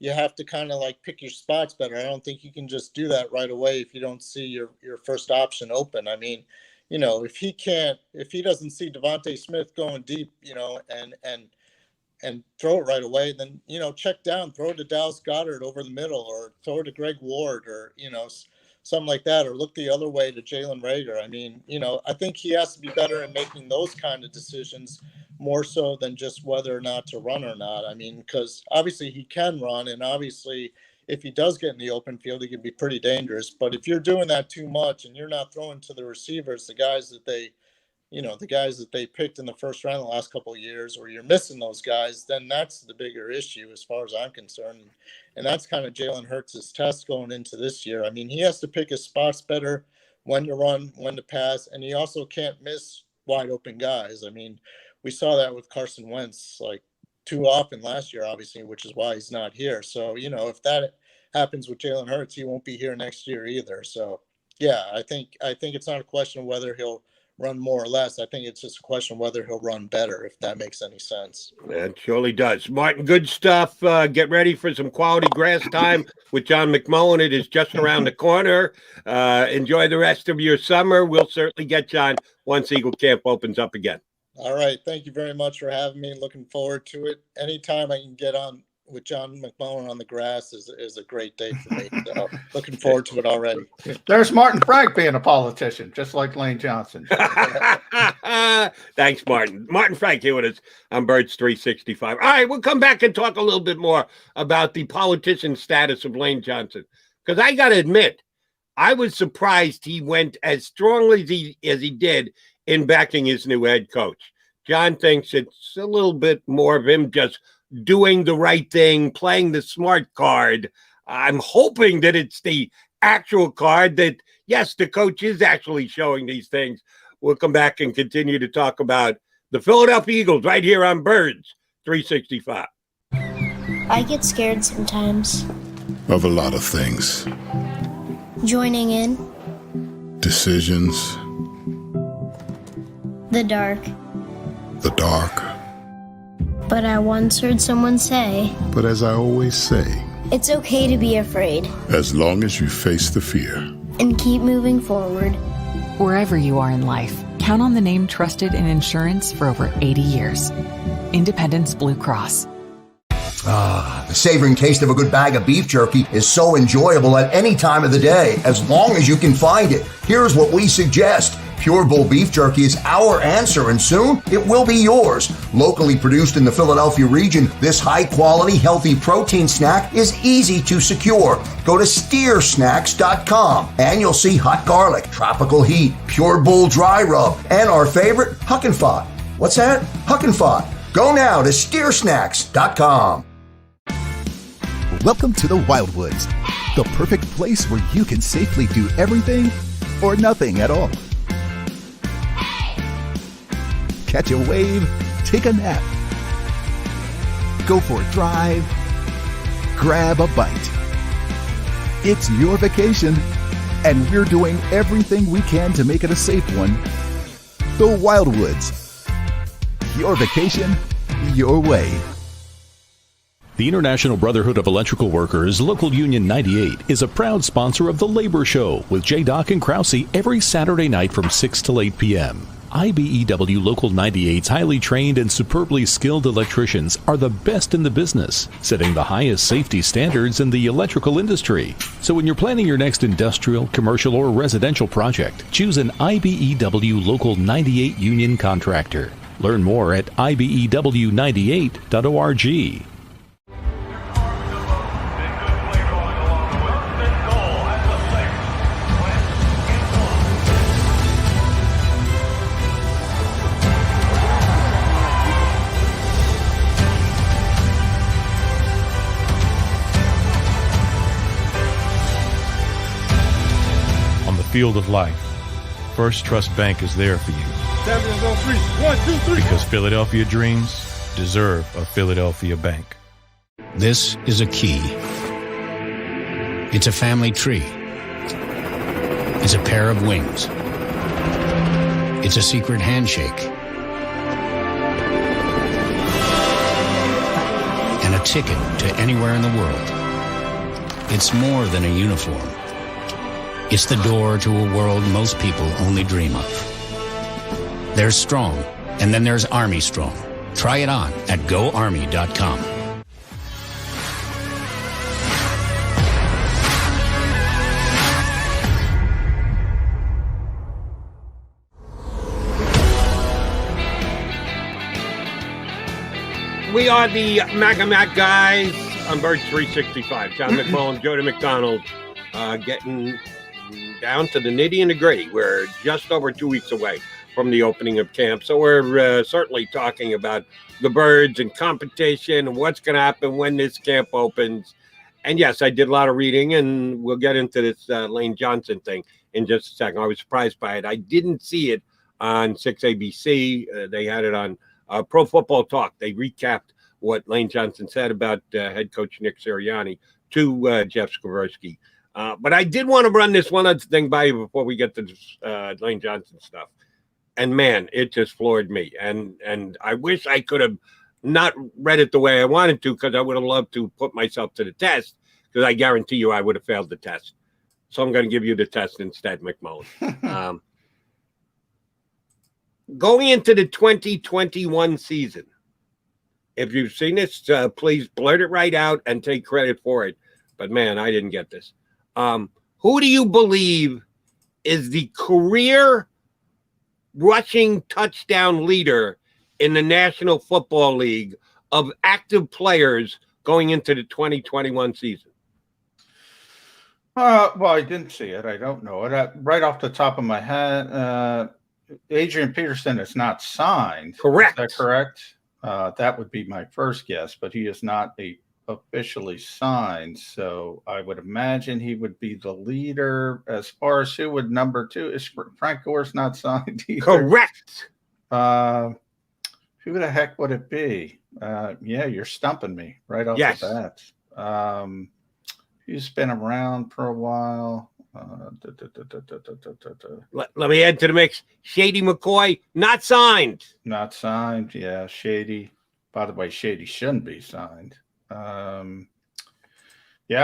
you have to kind of like pick your spots better. I don't think you can just do that right away if you don't see your first option open. I mean, you know, if he doesn't see Devontae Smith going deep, you know, and throw it right away, then, you know, check down, throw it to Dallas Goedert over the middle, or throw it to Greg Ward, or, you know, something like that, or look the other way to Jalen Reagor. I mean, you know, I think he has to be better in making those kind of decisions more so than just whether or not to run or not. I mean, because obviously he can run, and obviously if he does get in the open field, he can be pretty dangerous. But if you're doing that too much and you're not throwing to the receivers, the guys that they picked in the first round the last couple of years, or you're missing those guys, then that's the bigger issue as far as I'm concerned. And that's kind of Jalen Hurts' test going into this year. I mean, he has to pick his spots better, when to run, when to pass, and he also can't miss wide open guys. I mean, we saw that with Carson Wentz like too often last year, obviously, which is why he's not here. So, you know, if that happens with Jalen Hurts, he won't be here next year either. So, yeah, I think it's not a question of whether he'll run more or less. I think it's just a question of whether he'll run better, if that makes any sense. That surely does. Martin, good stuff. Get ready for some quality grass time with John McMullen. It is just around the corner. Enjoy the rest of your summer. We'll certainly get you on once Eagle Camp opens up again. All right. Thank you very much for having me. Looking forward to it. Anytime I can get on with John McMullen on the grass is a great day for me. So looking forward to it already. There's Martin Frank being a politician, just like Lane Johnson. Thanks, Martin. Martin Frank here with us on Birds 365. All right, we'll come back and talk a little bit more about the politician status of Lane Johnson. Because I got to admit, I was surprised he went as strongly as he did in backing his new head coach. John thinks it's a little bit more of him just doing the right thing, playing the smart card. I'm hoping that it's the actual card that, yes, the coach is actually showing these things. We'll come back and continue to talk about the Philadelphia Eagles right here on Birds 365. I get scared sometimes. Of a lot of things. Joining in. Decisions. The dark. The dark. But I once heard someone say, But as I always say, it's okay to be afraid. As long as you face the fear. And keep moving forward. Wherever you are in life, count on the name trusted in insurance for over 80 years. Independence Blue Cross. The savoring taste of a good bag of beef jerky is so enjoyable at any time of the day, as long as you can find it. Here's what we suggest. Pure Bull beef jerky is our answer, and soon it will be yours. Locally produced in the Philadelphia region, this high-quality, healthy protein snack is easy to secure. Go to steersnacks.com, and you'll see hot garlic, tropical heat, Pure Bull dry rub, and our favorite, Huck and Fod. What's that? Huck and Fod. Go now to steersnacks.com. Welcome to the Wildwoods, the perfect place where you can safely do everything or nothing at all. Catch a wave, take a nap, go for a drive, grab a bite. It's your vacation, and we're doing everything we can to make it a safe one. The Wildwoods. Your vacation, your way. The International Brotherhood of Electrical Workers, Local Union 98, is a proud sponsor of The Labor Show with J. and Krause every Saturday night from 6 till 8 p.m. IBEW Local 98's highly trained and superbly skilled electricians are the best in the business, setting the highest safety standards in the electrical industry. So when you're planning your next industrial, commercial, or residential project, choose an IBEW Local 98 union contractor. Learn more at ibew98.org. Field of life, First Trust Bank is there for you. Champions on 3. 1, 2, 3. Because Philadelphia dreams deserve a Philadelphia bank. This is a key. It's a family tree. It's a pair of wings. It's a secret handshake. And a ticket to anywhere in the world. It's more than a uniform. It's the door to a world most people only dream of. There's Strong, and then there's Army Strong. Try it on at GoArmy.com. We are the Mac guys on Bird 365. John McMullen, Jody McDonald, getting down to the nitty and the gritty. We're just over 2 weeks away from the opening of camp. So we're certainly talking about the Birds and competition and what's going to happen when this camp opens. And yes, I did a lot of reading, and we'll get into this Lane Johnson thing in just a second. I was surprised by it. I didn't see it on 6ABC. They had it on Pro Football Talk. They recapped what Lane Johnson said about head coach Nick Sirianni to Jeff Skowronski. But I did want to run this one other thing by you before we get to this, Lane Johnson stuff. And man, it just floored me. And I wish I could have not read it the way I wanted to, because I would have loved to put myself to the test, because I guarantee you I would have failed the test. So I'm going to give you the test instead, McMullen. Going into the 2021 season, if you've seen this, please blurt it right out and take credit for it. But man, I didn't get this. Who do you believe is the career rushing touchdown leader in the National Football League of active players going into the 2021 season? Well, I didn't see it. I don't know it. Right off the top of my head, Adrian Peterson is not signed. Correct. Is that correct? That would be my first guess, but he is not officially signed. So I would imagine he would be the leader. As far as who would number two, is Frank Gore's not signed either. Correct. Who the heck would it be? Yeah, you're stumping me right off the bat. He's been around for a while. Let me add to the mix. Shady McCoy, not signed. Not signed. Yeah, Shady. By the way, Shady shouldn't be signed. Yeah,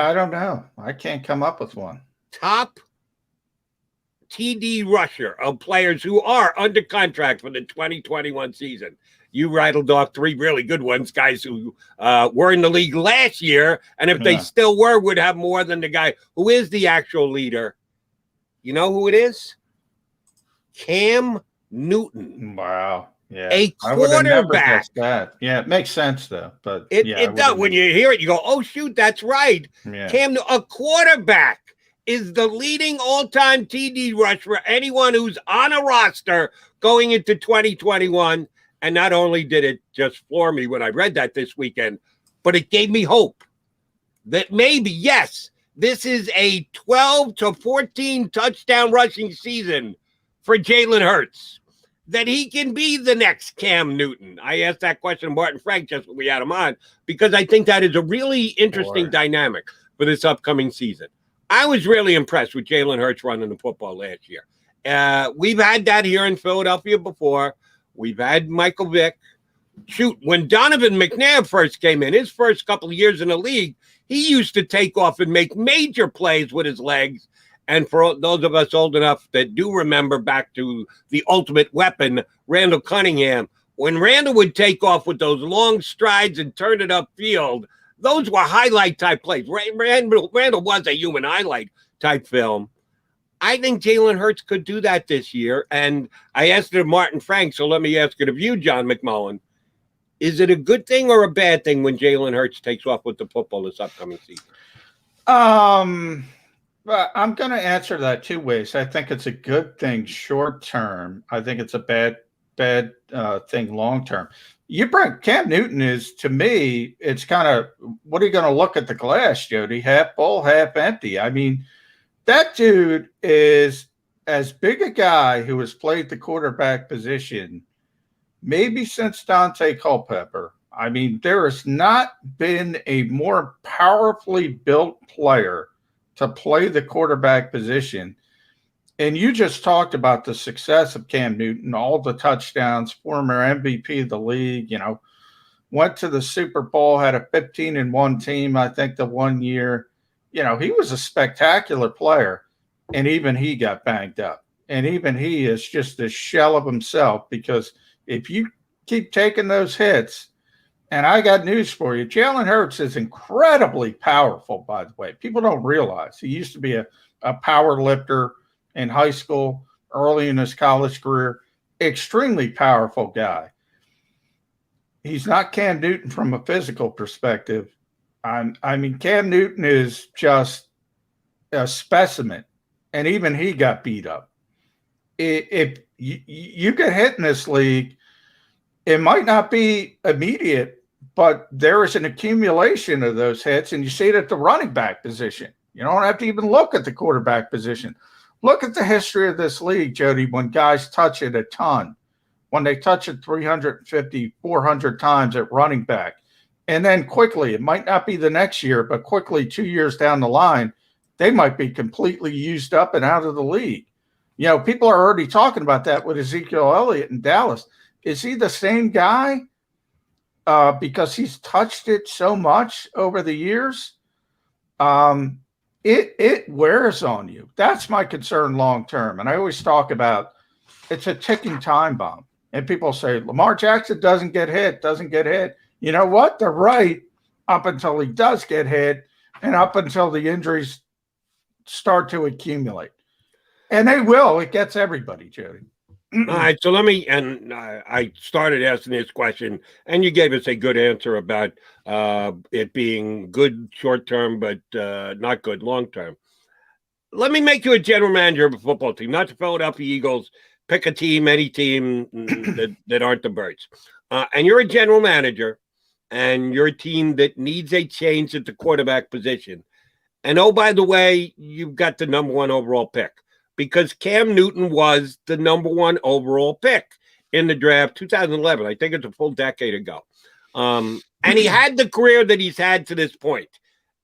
I don't know. I can't come up with one. Top TD rusher of players who are under contract for the 2021 season. You rattled off three really good ones, guys who were in the league last year, and if they still were, would have more than the guy who is the actual leader. You know who it is? Cam Newton. Wow. Yeah. A quarterback. That. Yeah, it makes sense, though. But it does. When you hear it, you go, oh, shoot, that's right. Yeah. Cam, a quarterback is the leading all-time TD rush for anyone who's on a roster going into 2021. And not only did it just floor me when I read that this weekend, but it gave me hope that maybe, yes, this is a 12 to 14 touchdown rushing season for Jalen Hurts, that he can be the next Cam Newton. I asked that question to Martin Frank just when we had him on, because I think that is a really interesting dynamic for this upcoming season. I was really impressed with Jalen Hurts running the football last year. We've had that here in Philadelphia before. We've had Michael Vick. Shoot, when Donovan McNabb first came in, his first couple of years in the league, he used to take off and make major plays with his legs. And for those of us old enough that do remember back to the ultimate weapon, Randall Cunningham, when Randall would take off with those long strides and turn it upfield, those were highlight-type plays. Randall was a human highlight-type film. I think Jalen Hurts could do that this year. And I asked it of Martin Frank, so let me ask it of you, John McMullen. Is it a good thing or a bad thing when Jalen Hurts takes off with the football this upcoming season? I'm going to answer that two ways. I think it's a good thing short term. I think it's a bad thing long term. You bring Cam Newton is, to me, it's kind of, what are you going to look at the glass, Jody? Half full, half empty. I mean, that dude is as big a guy who has played the quarterback position maybe since Dante Culpepper. I mean, there has not been a more powerfully built player to play the quarterback position. And you just talked about the success of Cam Newton, all the touchdowns, former MVP of the league, went to the Super Bowl, had a 15-1 team, I think, the one year. He was a spectacular player, and even he got banged up. And even he is just a shell of himself, because if you keep taking those hits, and I got news for you, Jalen Hurts is incredibly powerful, by the way. People don't realize he used to be a power lifter in high school, early in his college career. Extremely powerful guy. He's not Cam Newton from a physical perspective. I mean, Cam Newton is just a specimen, and even he got beat up. If you get hit in this league, it might not be immediate, but there is an accumulation of those hits, and you see it at the running back position. You don't have to even look at the quarterback position. Look at the history of this league, Jody, when guys touch it a ton, when they touch it 350, 400 times at running back. And then quickly, it might not be the next year, but quickly 2 years down the line, they might be completely used up and out of the league. People are already talking about that with Ezekiel Elliott in Dallas. Is he the same guy because he's touched it so much over the years? It wears on you. That's my concern long term. And I always talk about it's a ticking time bomb. And people say, Lamar Jackson doesn't get hit. You know what? They're right up until he does get hit and up until the injuries start to accumulate. And they will. It gets everybody, Jody. All right, so I started asking this question, and you gave us a good answer about it being good short-term, but not good long-term. Let me make you a general manager of a football team, not the Philadelphia Eagles. Pick a team, any team that aren't the Birds. And you're a general manager, and you're a team that needs a change at the quarterback position. And, oh, by the way, you've got the number 1 overall pick, because Cam Newton was the number 1 overall pick in the draft 2011. I think it's a full decade ago. And he had the career that he's had to this point.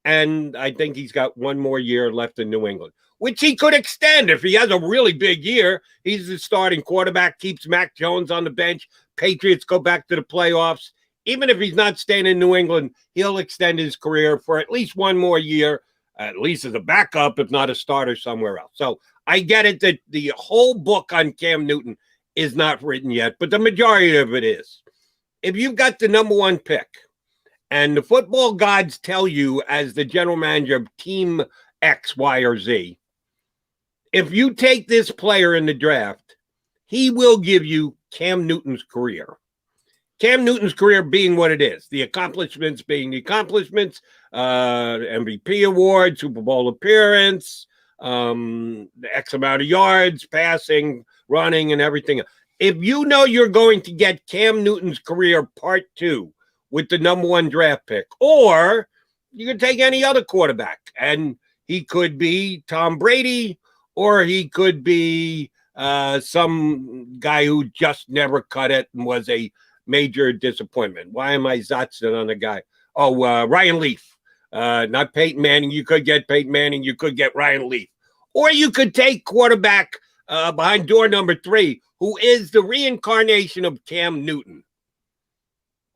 And I think he's got 1 more year left in New England, which he could extend if he has a really big year. He's the starting quarterback, keeps Mac Jones on the bench. Patriots go back to the playoffs. Even if he's not staying in New England, he'll extend his career for at least 1 more year, at least as a backup, if not a starter somewhere else. So I get it that the whole book on Cam Newton is not written yet, but the majority of it is. If you've got the number 1 pick and the football gods tell you as the general manager of team X, Y, or Z, if you take this player in the draft, he will give you Cam Newton's career. Cam Newton's career being what it is, the accomplishments being the accomplishments, MVP award, Super Bowl appearance, the X amount of yards, passing, running, and everything. If you know you're going to get Cam Newton's career part 2 with the number 1 draft pick, or you can take any other quarterback, and he could be Tom Brady, or he could be some guy who just never cut it and was a major disappointment. Why am I zotzing on a guy? Oh, Ryan Leaf. Not Peyton Manning. You could get Peyton Manning. You could get Ryan Leaf. Or you could take quarterback behind door number 3, who is the reincarnation of Cam Newton.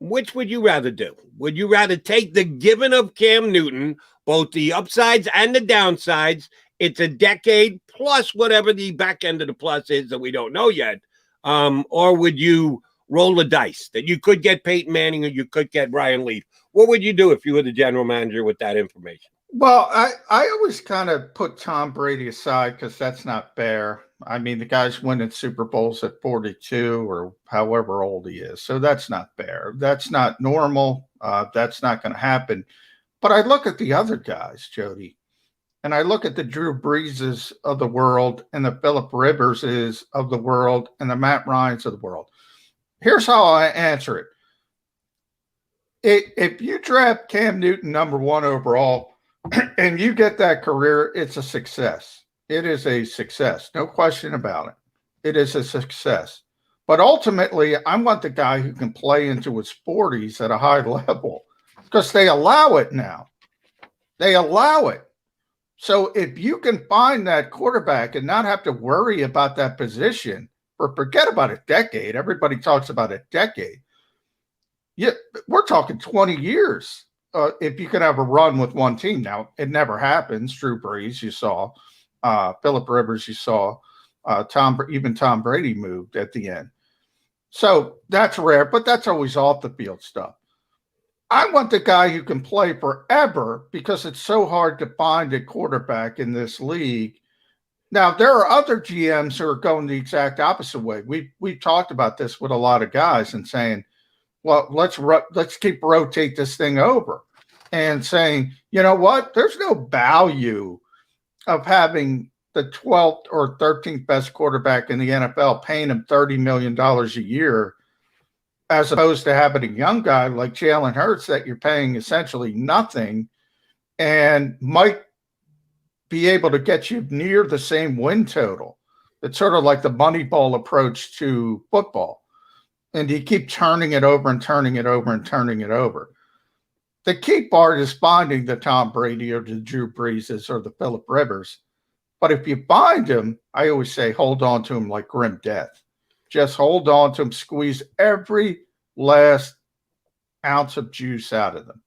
Which would you rather do? Would you rather take the given of Cam Newton, both the upsides and the downsides? It's a decade plus whatever the back end of the plus is that we don't know yet. Or would you roll the dice that you could get Peyton Manning or you could get Ryan Leaf? What would you do if you were the general manager with that information? Well, I always kind of put Tom Brady aside because that's not fair. I mean, the guy's winning Super Bowls at 42 or however old he is. So that's not fair. That's not normal. That's not going to happen. But I look at the other guys, Jody, and I look at the Drew Breeses of the world and the Phillip Riverses of the world and the Matt Ryans of the world. Here's how I answer it. If you draft Cam Newton number 1 overall and you get that career, it's a success. It is a success. No question about it. It is a success. But ultimately, I want the guy who can play into his 40s at a high level because they allow it now. They allow it. So if you can find that quarterback and not have to worry about that position, or forget about a decade, everybody talks about a decade. Yeah, we're talking 20 years if you could have a run with one team. Now, it never happens. Drew Brees, you saw. Phillip Rivers, you saw. Even Tom Brady moved at the end. So that's rare, but that's always off the field stuff. I want the guy who can play forever because it's so hard to find a quarterback in this league. Now, there are other GMs who are going the exact opposite way. We've talked about this with a lot of guys and saying, well, let's rotate this thing over and saying, you know what? There's no value of having the 12th or 13th best quarterback in the NFL, paying him $30 million a year, as opposed to having a young guy like Jalen Hurts that you're paying essentially nothing and might be able to get you near the same win total. It's sort of like the Moneyball approach to football. And you keep turning it over and turning it over and turning it over. The key part is finding the Tom Brady or the Drew Breeses or the Phillip Rivers. But if you find him, I always say hold on to him like grim death. Just hold on to him, squeeze every last ounce of juice out of them.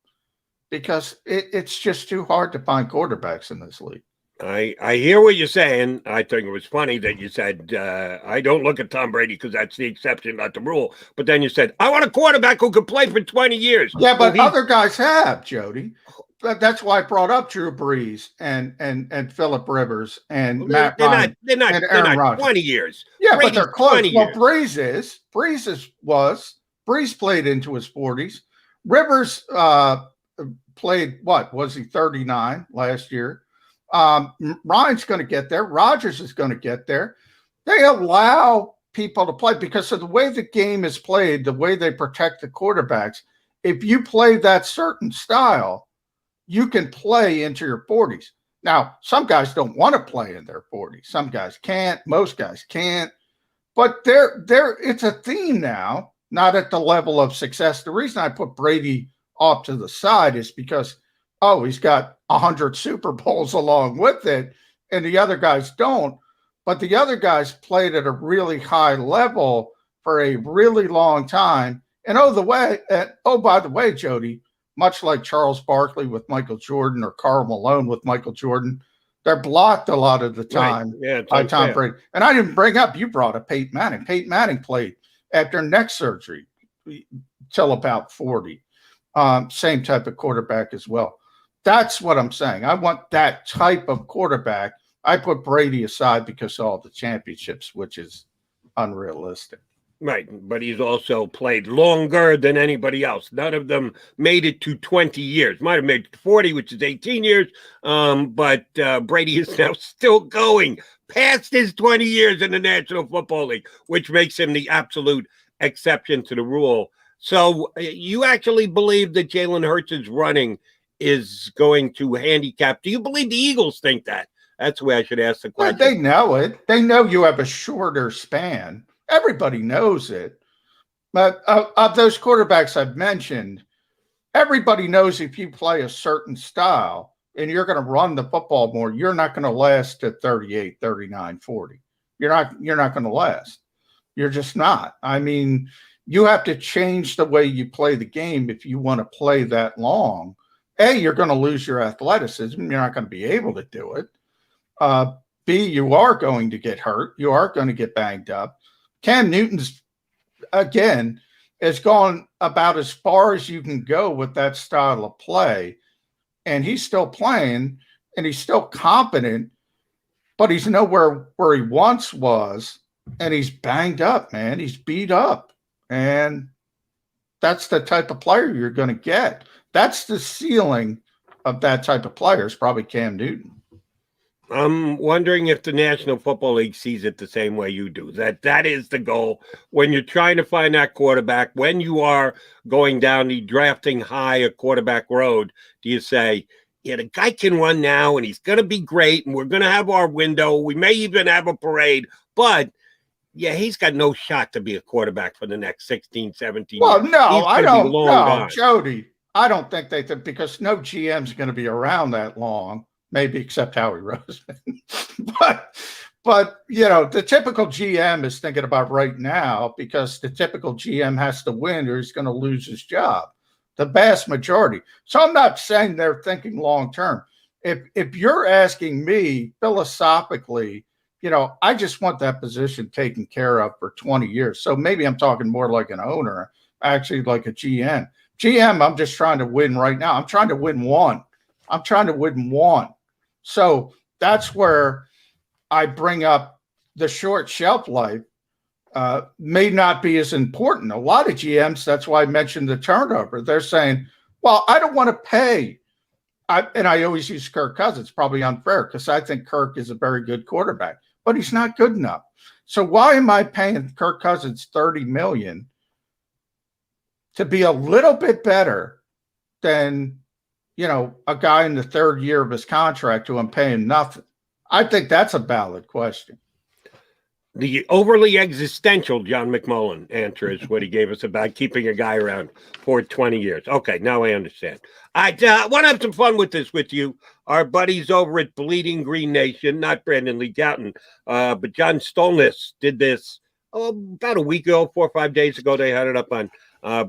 Because it's just too hard to find quarterbacks in this league. I hear what you're saying. I think it was funny that you said, I don't look at Tom Brady because that's the exception, not the rule. But then you said, I want a quarterback who could play for 20 years. Yeah, but other guys have, Jody. That's why I brought up Drew Brees and Phillip Rivers and Matt Ryan. They're not 20 years. Yeah, Brady's but they're close. Well, years. Brees played into his 40s. Rivers played, what, was he 39 last year? Ryan's going to get there. Rodgers is going to get there. They allow people to play because of the way the game is played, the way they protect the quarterbacks. If you play that certain style, you can play into your 40s. Now, some guys don't want to play in their 40s. Some guys can't. Most guys can't. But it's a theme now, not at the level of success. The reason I put Brady off to the side is because, he's got 100 Super Bowls along with it, and the other guys don't. But the other guys played at a really high level for a really long time. And by the way, Jody, much like Charles Barkley with Michael Jordan or Karl Malone with Michael Jordan, they're blocked a lot of the time by Tom Brady. And I didn't bring up, you brought up Peyton Manning. Peyton Manning played after neck surgery till about 40. Same type of quarterback as well. That's what I'm saying. I want that type of quarterback. I put Brady aside because of all the championships, which is unrealistic. Right, but he's also played longer than anybody else. None of them made it to 20 years. Might have made it to 40, which is 18 years, but Brady is now still going past his 20 years in the National Football League, which makes him the absolute exception to the rule. So you actually believe that Jalen Hurts' running is going to handicap? Do you believe the Eagles think that? That's the way I should ask the question. Well, they know it. They know you have a shorter span. Everybody knows it. But of those quarterbacks I've mentioned, everybody knows if you play a certain style and you're going to run the football more, you're not going to last to 38, 39, 40. You're not going to last. You're just not. I mean, you have to change the way you play the game if you want to play that long. A, you're going to lose your athleticism. You're not going to be able to do it. B, you are going to get hurt. You are going to get banged up. Cam Newton's, again, has gone about as far as you can go with that style of play. And he's still playing, and he's still competent, but he's nowhere where he once was, and he's banged up, man. He's beat up. And that's the type of player you're going to get. That's the ceiling of that type of player is probably Cam Newton. I'm wondering if the National Football League sees it the same way you do. That is the goal. When you're trying to find that quarterback, when you are going down the drafting high a quarterback road, do you say, yeah, the guy can run now and he's going to be great and we're going to have our window. We may even have a parade, but Yeah, he's got no shot to be a quarterback for the next 16, 17 Well, years. no, He's I gonna be don't. long No, gone. Jody, I don't think they think because no GM's going to be around that long, maybe except Howie Roseman. but the typical GM is thinking about right now because the typical GM has to win or he's going to lose his job. The vast majority. So I'm not saying they're thinking long term. If you're asking me philosophically, I just want that position taken care of for 20 years. So maybe I'm talking more like an owner, actually like a GM. GM, I'm just trying to win right now. I'm trying to win one. So that's where I bring up the short shelf life may not be as important. A lot of GMs, that's why I mentioned the turnover. They're saying, well, I don't want to pay. And I always use Kirk Cousins, probably unfair because I think Kirk is a very good quarterback, but he's not good enough. So why am I paying Kirk Cousins $30 million to be a little bit better than, a guy in the third year of his contract who I'm paying nothing? I think that's a valid question. The overly existential John McMullen answer is what he gave us about keeping a guy around for 20 years. Okay, now I understand. I want to have some fun with this with you. Our buddies over at Bleeding Green Nation, not Brandon Lee Gouton, but John Stolness did this about a week ago, 4 or 5 days ago. They had it up on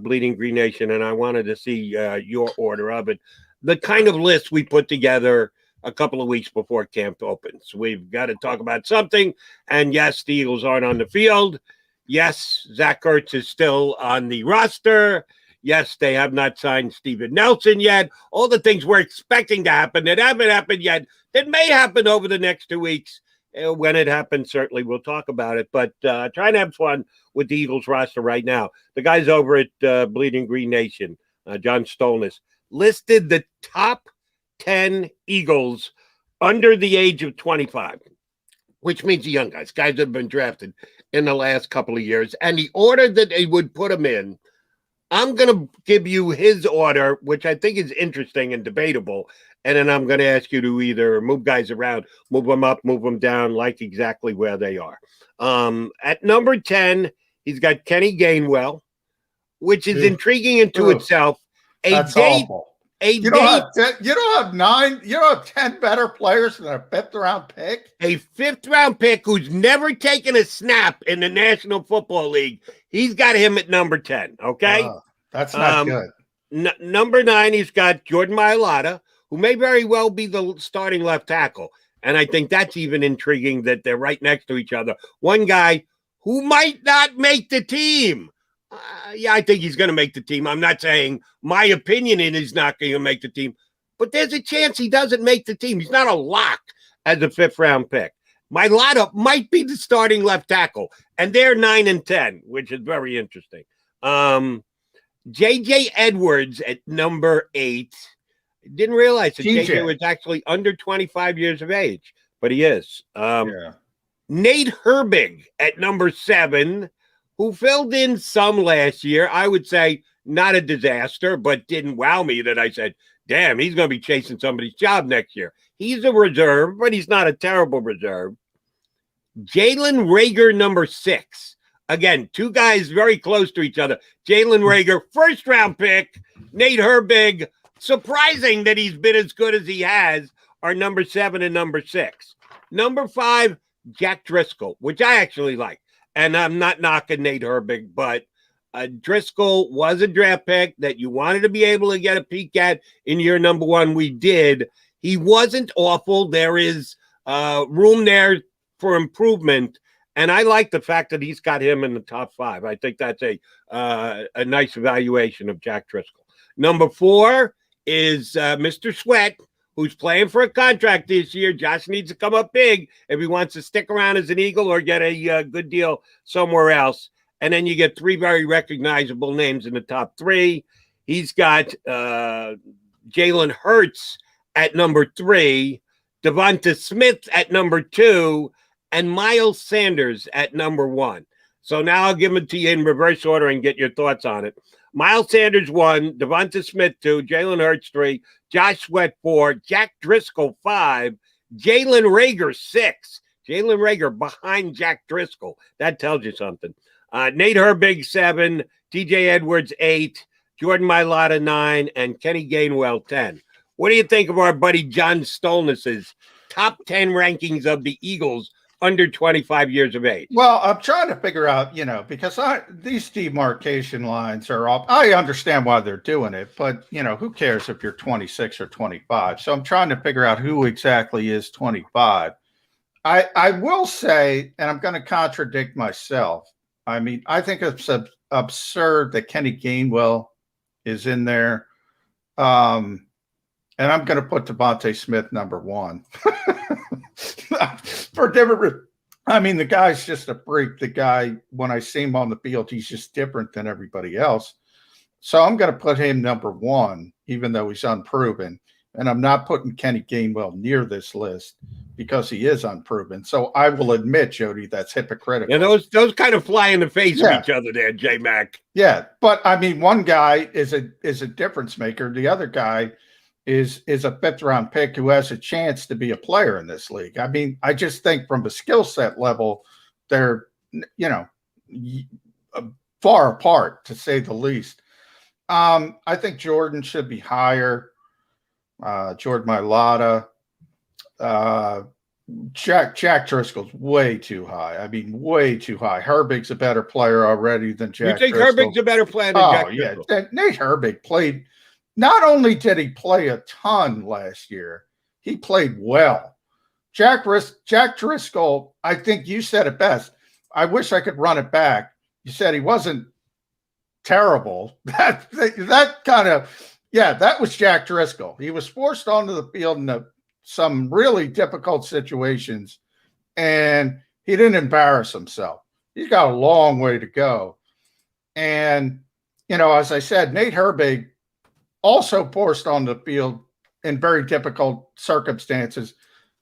Bleeding Green Nation, and I wanted to see your order of it. The kind of list we put together a couple of weeks before camp opens. We've got to talk about something. And yes, the Eagles aren't on the field. Yes, Zach Ertz is still on the roster. Yes, they have not signed Steven Nelson yet. All the things we're expecting to happen that haven't happened yet, that may happen over the next 2 weeks. When it happens, certainly we'll talk about it. But trying to have fun with the Eagles roster right now. The guys over at Bleeding Green Nation, John Stolness, listed the top 10 Eagles under the age of 25, which means the young guys that have been drafted in the last couple of years. And the order that they would put them in, I'm going to give you his order, which I think is interesting and debatable. And then I'm going to ask you to either move guys around, move them up, move them down, like exactly where they are. At number 10, he's got Kenny Gainwell, which is intriguing into itself. That's awful. You don't have 10 better players than a 5th round pick. A 5th round pick who's never taken a snap in the National Football League. He's got him at number 10. Okay. That's not good. Number 9, he's got Jordan Mailata, who may very well be the starting left tackle. And I think that's even intriguing that they're right next to each other. One guy who might not make the team. Yeah, I think he's going to make the team. I'm not saying my opinion is he's not going to make the team, but there's a chance he doesn't make the team. He's not a lock as a 5th round pick. Mailata might be the starting left tackle, and they're 9 and 10, which is very interesting. J.J. Edwards at number 8. Didn't realize that J.J. was actually under 25 years of age, but he is. Nate Herbig at number 7. Who filled in some last year. I would say not a disaster, but didn't wow me that I said, damn, he's going to be chasing somebody's job next year. He's a reserve, but he's not a terrible reserve. Jalen Reagor, number 6. Again, 2 guys very close to each other. Jalen Reagor, 1st round pick. Nate Herbig, surprising that he's been as good as he has, are number 7 and number 6. Number 5, Jack Driscoll, which I actually like. And I'm not knocking Nate Herbig, but Driscoll was a draft pick that you wanted to be able to get a peek at in year number 1. We did. He wasn't awful. There is room there for improvement. And I like the fact that he's got him in the top 5. I think that's a nice evaluation of Jack Driscoll. Number 4 is Mr. Sweat, who's playing for a contract this year. Josh needs to come up big if he wants to stick around as an Eagle or get a good deal somewhere else. And then you get 3 very recognizable names in the top 3. He's got Jalen Hurts at number 3, Devonta Smith at number 2, and Miles Sanders at number 1. So now I'll give them to you in reverse order and get your thoughts on it. Miles Sanders 1, Devonta Smith 2, Jalen Hurts 3, Josh Sweat 4, Jack Driscoll 5, Jalen Reagor 6. Jalen Reagor behind Jack Driscoll. That tells you something. Nate Herbig, 7. TJ Edwards, 8. Jordan Mailata, 9. And Kenny Gainwell, 10. What do you think of our buddy John Stolnis's top 10 rankings of the Eagles under 25 years of age? Well, I'm trying to figure out, because these demarcation lines are off. I understand why they're doing it, but, who cares if you're 26 or 25? So I'm trying to figure out who exactly is 25. I will say, and I'm going to contradict myself. I mean, I think it's absurd that Kenny Gainwell is in there. And I'm going to put Devontae Smith number 1 for different. I mean, the guy's just a freak. The guy, when I see him on the field, he's just different than everybody else. So I'm going to put him number 1, even though he's unproven. And I'm not putting Kenny Gainwell near this list because he is unproven. So I will admit, Jody, that's hypocritical. And those kind of fly in the face of each other there, J-Mac. Yeah, but I mean, one guy is a difference maker. The other guy is a 5th-round pick who has a chance to be a player in this league. I mean, I just think from a skill set level, they're, far apart, to say the least. I think Jordan should be higher. Jordan Mailata. Jack Driscoll's way too high. I mean, way too high. Herbig's a better player already than Jack Driscoll. You think Herbig's a better player than Jack Driscoll? Yeah. Nate Herbig played. Not only did he play a ton last year, he played well. Jack Driscoll, I think you said it best. I wish I could run it back. You said he wasn't terrible. That was Jack Driscoll. He was forced onto the field in some really difficult situations, and he didn't embarrass himself. He's got a long way to go. And, as I said, Nate Herbig also forced on the field in very difficult circumstances,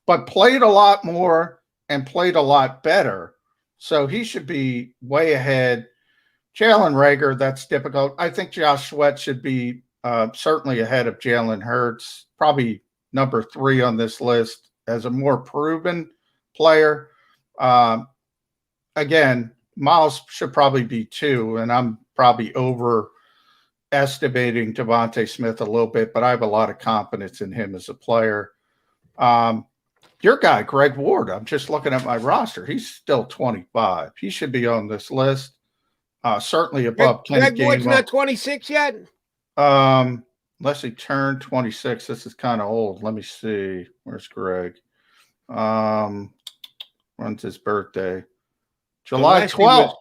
but played a lot more and played a lot better. So he should be way ahead. Jalen Reagor, that's difficult. I think Josh Sweat should be certainly ahead of Jalen Hurts, probably number 3 on this list as a more proven player. Again, Miles should probably be 2, and I'm probably overestimating Devontae Smith a little bit, but I have a lot of confidence in him as a player. Your guy, Greg Ward, I'm just looking at my roster. He's still 25. He should be on this list. Certainly above Kenny Gainwell. Greg Ward's not 26 yet? Unless he turned 26. This is kind of old. Let me see. Where's Greg? When's his birthday? July 12th.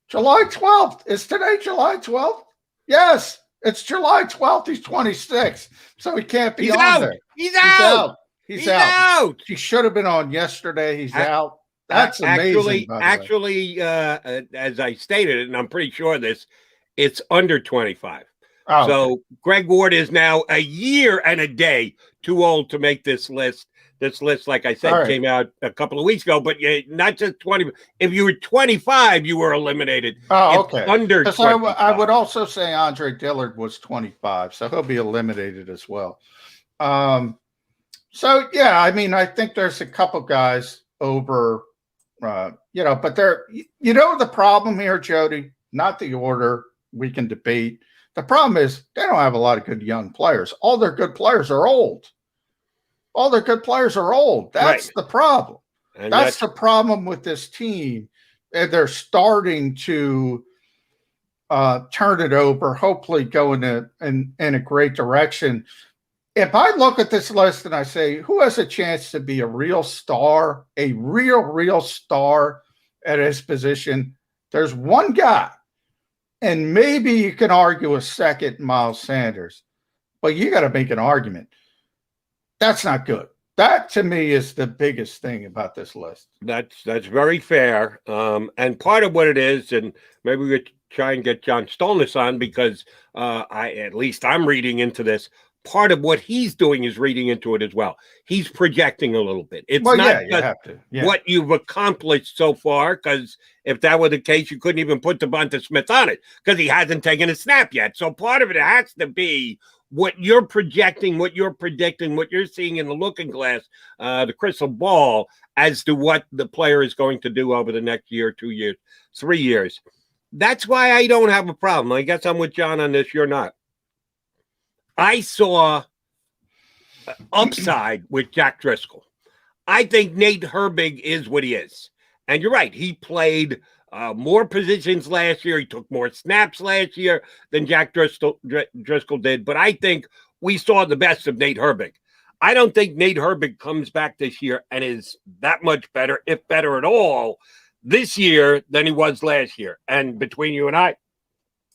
July 12th. Is today July 12th? Yes, it's July 12th. He's 26. So he can't be on there. He's out. He's out. He should have been on yesterday. He's out. That's amazing. Actually, as I stated, and I'm pretty sure of this, it's under 25. Oh, so okay. Greg Ward is now a year and a day too old to make this list. This list, like I said, came out a couple of weeks ago, but not just 20. If you were 25, you were eliminated. Oh, it's okay. Under 25. I would also say Andre Dillard was 25, so he'll be eliminated as well. So, yeah, I mean, I think there's a couple guys over, but they're, the problem here, Jody, not the order, we can debate. The problem is they don't have a lot of good young players. All their good players are old. That's the problem. And that's the problem with this team. They're starting to turn it over, hopefully go in a great direction. If I look at this list and I say, who has a chance to be a real star, a real star at his position, there's one guy. And maybe you can argue a second, Miles Sanders, but you got to make an argument. That's not good. That, to me, is the biggest thing about this list. That's very fair. And part of what it is, and maybe we could try and get John Stolnis on, because I'm reading into this. Part of what he's doing is reading into it as well. He's projecting a little bit. It's what you've accomplished so far, because if that were the case, you couldn't even put Devonta Smith on it because he hasn't taken a snap yet. So part of it has to be what you're projecting, what you're predicting, what you're seeing in the looking glass, the crystal ball, as to what the player is going to do over the next year, 2 years, 3 years. That's why I don't have a problem. I guess I'm with John on this. You're not. I saw upside with Jack Driscoll. I think Nate Herbig is what he is. And you're right. He played more positions last year. He took more snaps last year than Jack Driscoll did. But I think we saw the best of Nate Herbig. I don't think Nate Herbig comes back this year and is that much better, if better at all, this year than he was last year. And between you and I,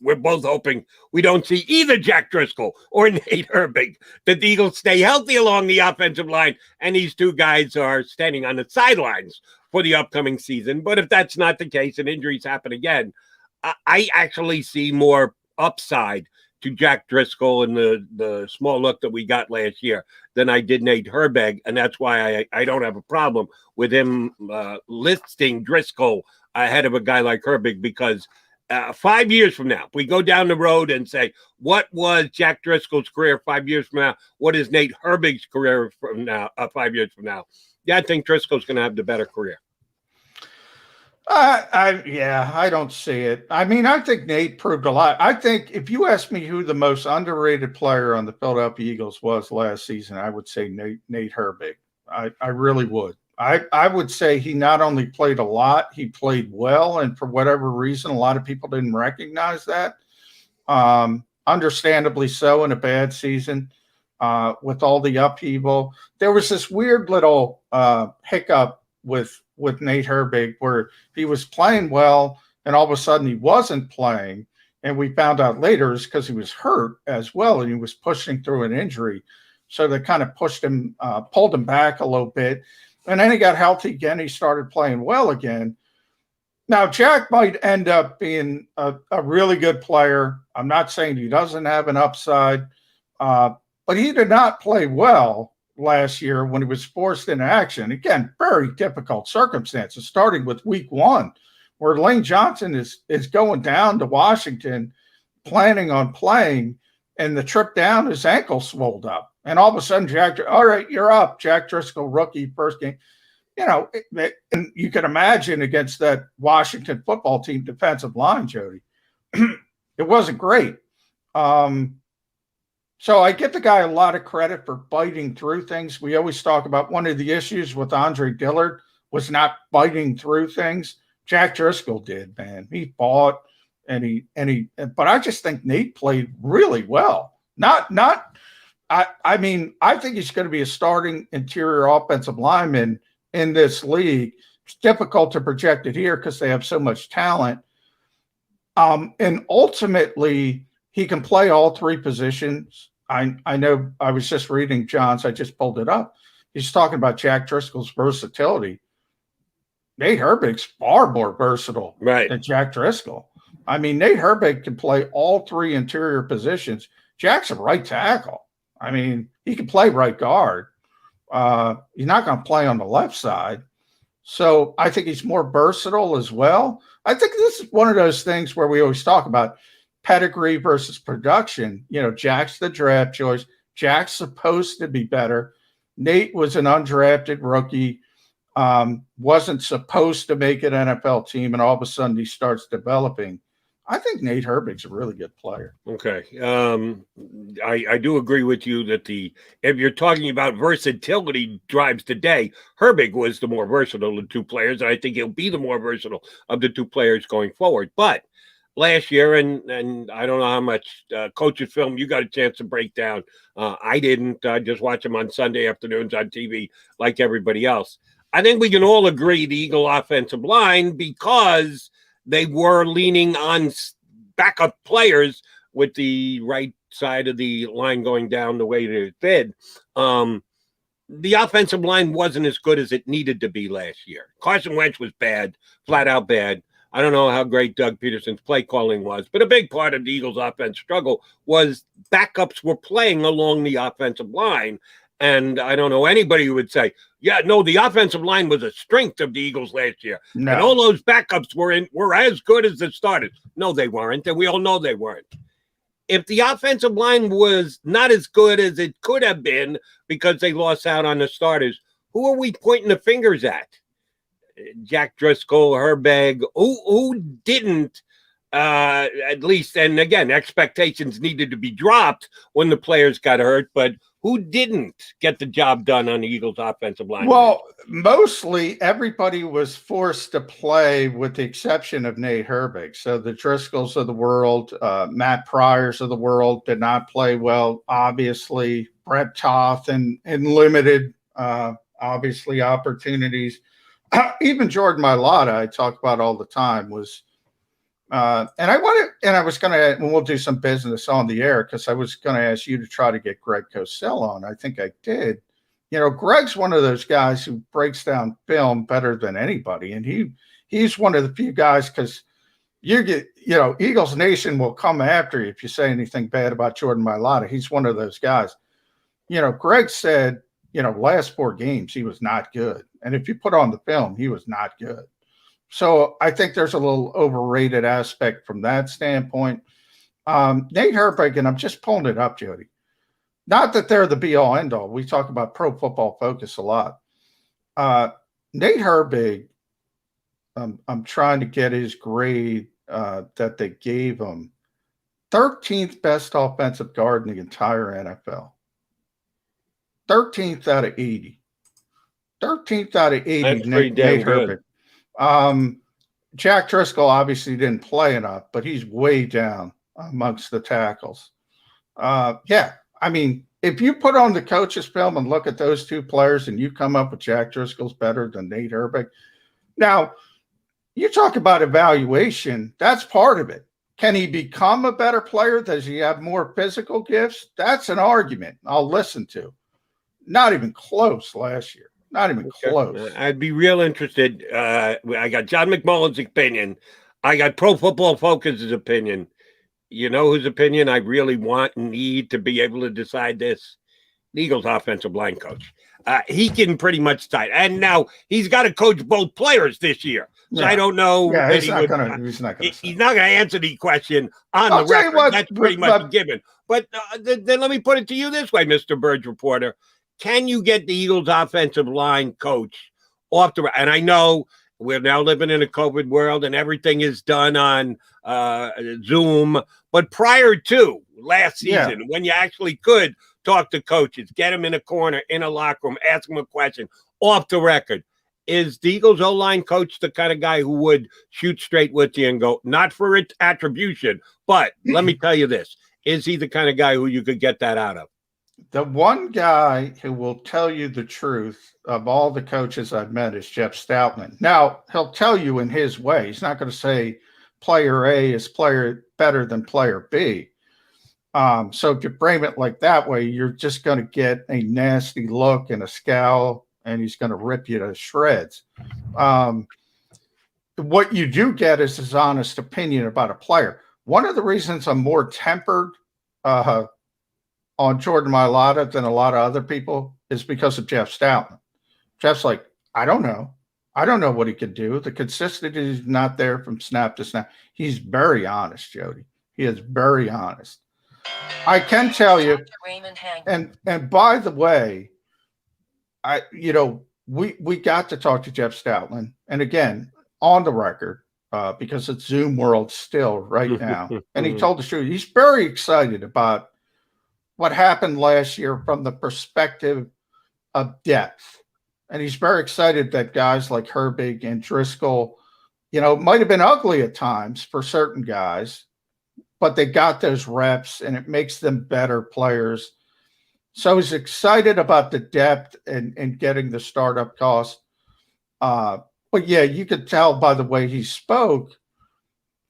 we're both hoping we don't see either Jack Driscoll or Nate Herbig. The Eagles stay healthy along the offensive line, and these two guys are standing on the sidelines for the upcoming season. But if that's not the case and injuries happen again, I actually see more upside to Jack Driscoll and the small look that we got last year than I did Nate Herbig. And that's why I don't have a problem with him listing Driscoll ahead of a guy like Herbig, because 5 years from now, if we go down the road and say, what was Jack Driscoll's career 5 years from now? What is Nate Herbig's career from now, 5 years from now? Yeah, I think Driscoll's going to have the better career. I don't see it. I mean, I think Nate proved a lot. I think if you ask me who the most underrated player on the Philadelphia Eagles was last season, I would say Nate Herbig. I really would. I would say he not only played a lot, he played well, and for whatever reason, a lot of people didn't recognize that. Understandably so in a bad season with all the upheaval. There was this weird little hiccup with Nate Herbig where he was playing well and all of a sudden he wasn't playing. And we found out later it's because he was hurt as well and he was pushing through an injury. So they kind of pushed him, pulled him back a little bit. And then he got healthy again. He started playing well again. Now, Jack might end up being a really good player. I'm not saying he doesn't have an upside, but he did not play well last year when he was forced into action. Again, very difficult circumstances, starting with week 1, where Lane Johnson is going down to Washington, planning on playing, and the trip down, his ankle swelled up. And all of a sudden, all right, you're up. Jack Driscoll, rookie, first game. You know, and you can imagine against that Washington football team defensive line, Jody, it wasn't great. So I give the guy a lot of credit for biting through things. We always talk about one of the issues with Andre Dillard was not biting through things. Jack Driscoll did, man. He fought but I just think Nate played really well. I mean, I think he's going to be a starting interior offensive lineman in this league. It's difficult to project it here because they have so much talent. And ultimately, he can play all 3 positions. I know I was just reading John's. I just pulled it up. He's talking about Jack Driscoll's versatility. Nate Herbig's far more versatile than Jack Driscoll. I mean, Nate Herbig can play all 3 interior positions. Jack's a right tackle. I mean, he can play right guard. He's not going to play on the left side. So I think he's more versatile as well. I think this is one of those things where we always talk about pedigree versus production. You know, Jack's the draft choice. Jack's supposed to be better. Nate was an undrafted rookie, wasn't supposed to make an NFL team, and all of a sudden he starts developing. I think Nate Herbig's a really good player. Okay. I do agree with you that if you're talking about versatility drives today, Herbig was the more versatile of the 2 players, and I think he'll be the more versatile of the 2 players going forward. But last year, and I don't know how much coaches film you got a chance to break down. I didn't. I just watch them on Sunday afternoons on TV like everybody else. I think we can all agree the Eagle offensive line, because they were leaning on backup players with the right side of the line going down the way that it did. The offensive line wasn't as good as it needed to be last year. Carson Wentz was bad, flat out bad. I don't know how great Doug Peterson's play calling was, but a big part of the Eagles' offense struggle was backups were playing along the offensive line. And I don't know anybody who would say, yeah, no, the offensive line was a strength of the Eagles last year. No. And all those backups were as good as the starters. No, they weren't. And we all know they weren't. if the offensive line was not as good as it could have been because they lost out on the starters, who are we pointing the fingers at? Jack Driscoll, Herbig, who didn't, at least, and again, expectations needed to be dropped when the players got hurt, but who didn't get the job done on the Eagles offensive line? Well, mostly everybody was forced to play with the exception of Nate Herbig. So the Driscolls of the world, Matt Pryors of the world did not play well. Obviously, Brett Toth in limited, obviously, opportunities. Even Jordan Mailata, I talk about all the time, was and I was going to, and we'll do some business on the air because I was going to ask you to try to get Greg Cosell on. I think I did. You know, Greg's one of those guys who breaks down film better than anybody, and he's one of the few guys because Eagles Nation will come after you if you say anything bad about Jordan Mailata. He's one of those guys. You know, Greg said, last 4 games he was not good, and if you put on the film, he was not good. So I think there's a little overrated aspect from that standpoint. Nate Herbig, and I'm just pulling it up, Jody. Not that they're the be-all, end-all. We talk about Pro Football Focus a lot. Nate Herbig, I'm trying to get his grade that they gave him. 13th best offensive guard in the entire NFL. 13th out of 80. 13th out of 80, That's Nate Herbig. Jack Driscoll obviously didn't play enough, but he's way down amongst the tackles. Yeah, I mean, if you put on the coach's film and look at those 2 players and you come up with Jack Driscoll's better than Nate Herbig. Now, you talk about evaluation, that's part of it. Can he become a better player? Does he have more physical gifts? That's an argument I'll listen to. Not even close last year. Not even close. I'd be real interested. I got John McMullen's opinion. I got Pro Football Focus's opinion. You know whose opinion I really want and need to be able to decide this? The Eagles offensive line coach. He can pretty much decide. And now he's got to coach both players this year. So I don't know. Yeah, he's not going to answer the question on the record. That's pretty much a given. But then let me put it to you this way, Mr. Burge reporter. Can you get the Eagles offensive line coach off the – and I know we're now living in a COVID world and everything is done on Zoom, but prior to last season, when you actually could talk to coaches, get them in a corner, in a locker room, ask them a question, off the record, is the Eagles O-line coach the kind of guy who would shoot straight with you and go, not for its attribution, but let me tell you this, is he the kind of guy who you could get that out of? The one guy who will tell you the truth of all the coaches I've met is Jeff Stoutland. Now, he'll tell you in his way. He's not going to say player A is better than player B. So if you frame it like that way, you're just going to get a nasty look and a scowl, and he's going to rip you to shreds. What you do get is his honest opinion about a player. One of the reasons I'm more tempered on Jordan Mailata than a lot of other people is because of Jeff Stoutland. Jeff's like, I don't know. I don't know what he could do. The consistency is not there from snap to snap. He's very honest, Jody. He is very honest. I can tell you, and by the way, we got to talk to Jeff Stoutland, and again, on the record, because it's Zoom world still right now. And he told the truth. He's very excited about what happened last year from the perspective of depth. And he's very excited that guys like Herbig and Driscoll, might have been ugly at times for certain guys, but they got those reps and it makes them better players. So he's excited about the depth and getting the startup cost. But yeah, you could tell by the way he spoke,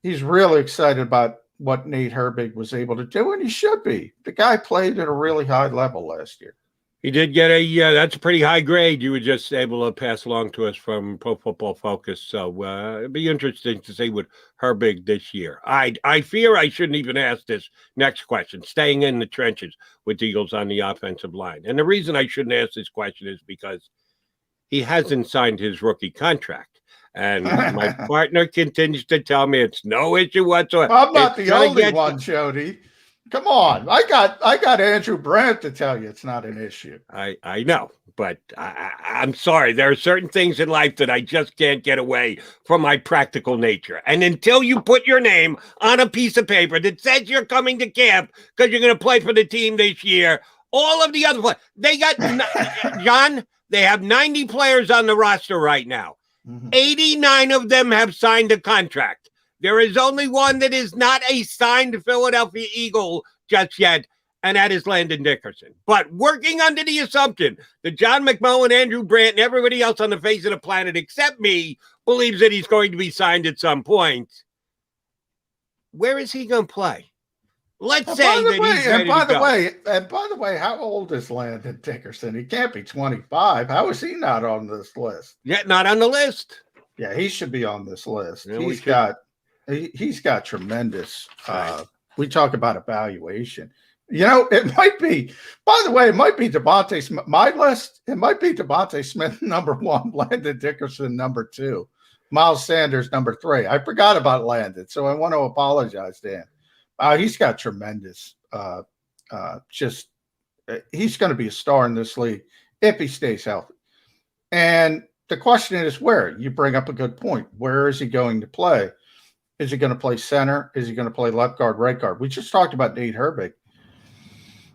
he's really excited about what Nate Herbig was able to do, and he should be. The guy played at a really high level last year. He did get that's a pretty high grade you were just able to pass along to us from Pro Football Focus. So it'd be interesting to see what Herbig this year. I fear I shouldn't even ask this next question, staying in the trenches with the Eagles on the offensive line. And the reason I shouldn't ask this question is because he hasn't signed his rookie contract. And my partner continues to tell me it's no issue whatsoever. I'm not the only one, Jody. Come on. I got Andrew Brandt to tell you it's not an issue. I know, but I'm sorry. There are certain things in life that I just can't get away from my practical nature. And until you put your name on a piece of paper that says you're coming to camp because you're going to play for the team this year, all of the other players, they got, John, they have 90 players on the roster right now. 89 of them have signed a contract. There is only one that is not a signed Philadelphia Eagle just yet, and that is Landon Dickerson. But working under the assumption that John McMullen, Andrew Brandt, and everybody else on the face of the planet except me believes that he's going to be signed at some point, where is he going to play? Let's say that he's ready to go. And by the way, how old is Landon Dickerson? He can't be 25. How is he not on this list? Yeah, not on the list. Yeah, he should be on this list. Yeah, He's got tremendous. We talk about evaluation. You know, it might be. By the way, it might be Devontae Smith. My list. It might be Devontae Smith #1, Landon Dickerson #2, Miles Sanders #3. I forgot about Landon, so I want to apologize to him. He's got tremendous. He's going to be a star in this league if he stays healthy. And the question is where. You bring up a good point. Where is he going to play? Is he going to play center? Is he going to play left guard, right guard? We just talked about Nate Herbig.